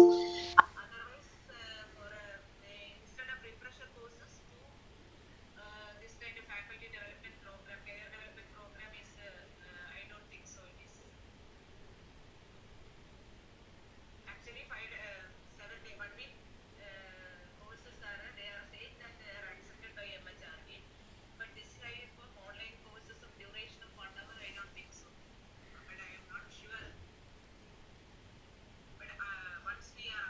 Speaker 4: Once we are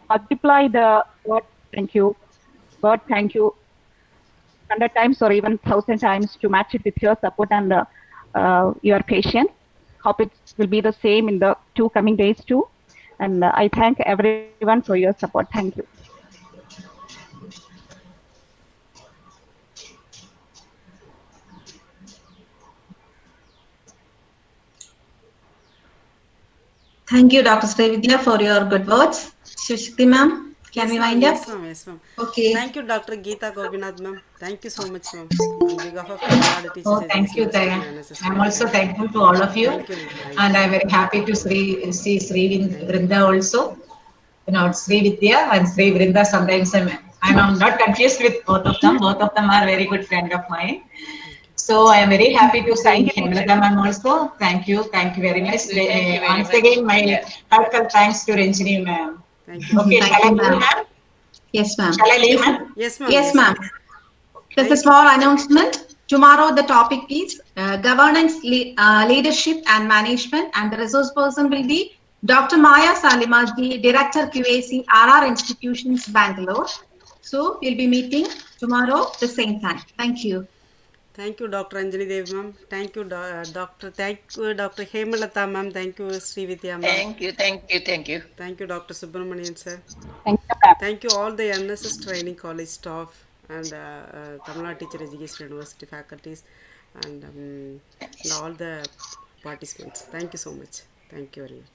Speaker 14: multiply the word thank you, 100 times or even 1,000 times to match it with your support and your patience. Hope it will be the same in the 2 coming days too. And I thank everyone for your support. Thank you.
Speaker 8: Thank you, Dr. Srividya, for your good words. Shishti ma'am, can we wind up?
Speaker 1: Yes, ma'am. Yes, ma'am.
Speaker 8: Okay.
Speaker 1: Thank you, Dr. Geeta Gopinath, ma'am. Thank you so much, ma'am. On behalf of Tamil Nadu Teachers
Speaker 4: Oh, thank
Speaker 1: Education
Speaker 4: you.
Speaker 1: University and NSS
Speaker 4: I'm
Speaker 1: Training.
Speaker 4: also
Speaker 1: Thank you.
Speaker 4: thankful to all of you.
Speaker 1: Thank you, ma'am. Thank
Speaker 4: And
Speaker 1: you.
Speaker 4: I'm very happy to see Sri Vrinda also. You know, Sri Vidya and Sri Vrinda. Sometimes I'm not confused with both of them. Both of them are very good friend of mine. So I am very happy to see Hemlata ma'am also. Thank you very much. Once again, my heartfelt thanks to Ranjini ma'am.
Speaker 1: Thank you.
Speaker 4: Okay,
Speaker 8: Thank
Speaker 4: shall I
Speaker 8: you,
Speaker 4: leave,
Speaker 8: ma'am.
Speaker 4: ma'am?
Speaker 8: Yes, ma'am.
Speaker 4: Shall I leave, ma'am?
Speaker 1: Yes, ma'am.
Speaker 8: Yes, ma'am. There's a
Speaker 1: Thank
Speaker 8: small announcement. Tomorrow, the topic is governance, leadership, and management, and the resource person will be Dr. Maya Salimaji, Director QAC, RR Institutions, Bangalore. So we'll be meeting tomorrow the same time. Thank you.
Speaker 1: Thank you, Dr. Anjali Dev, ma'am. Thank you, Dr. Hemalata, ma'am. Thank you, Sri Vidya, ma'am.
Speaker 13: Thank you, thank you, thank you.
Speaker 1: Thank you, Dr. Subramanian, sir.
Speaker 14: Thank you, ma'am.
Speaker 1: Thank you, all the NSS Training College staff and Tamil Nadu Teacher Education University faculties and all the participants. Thank you so much. Thank you very much.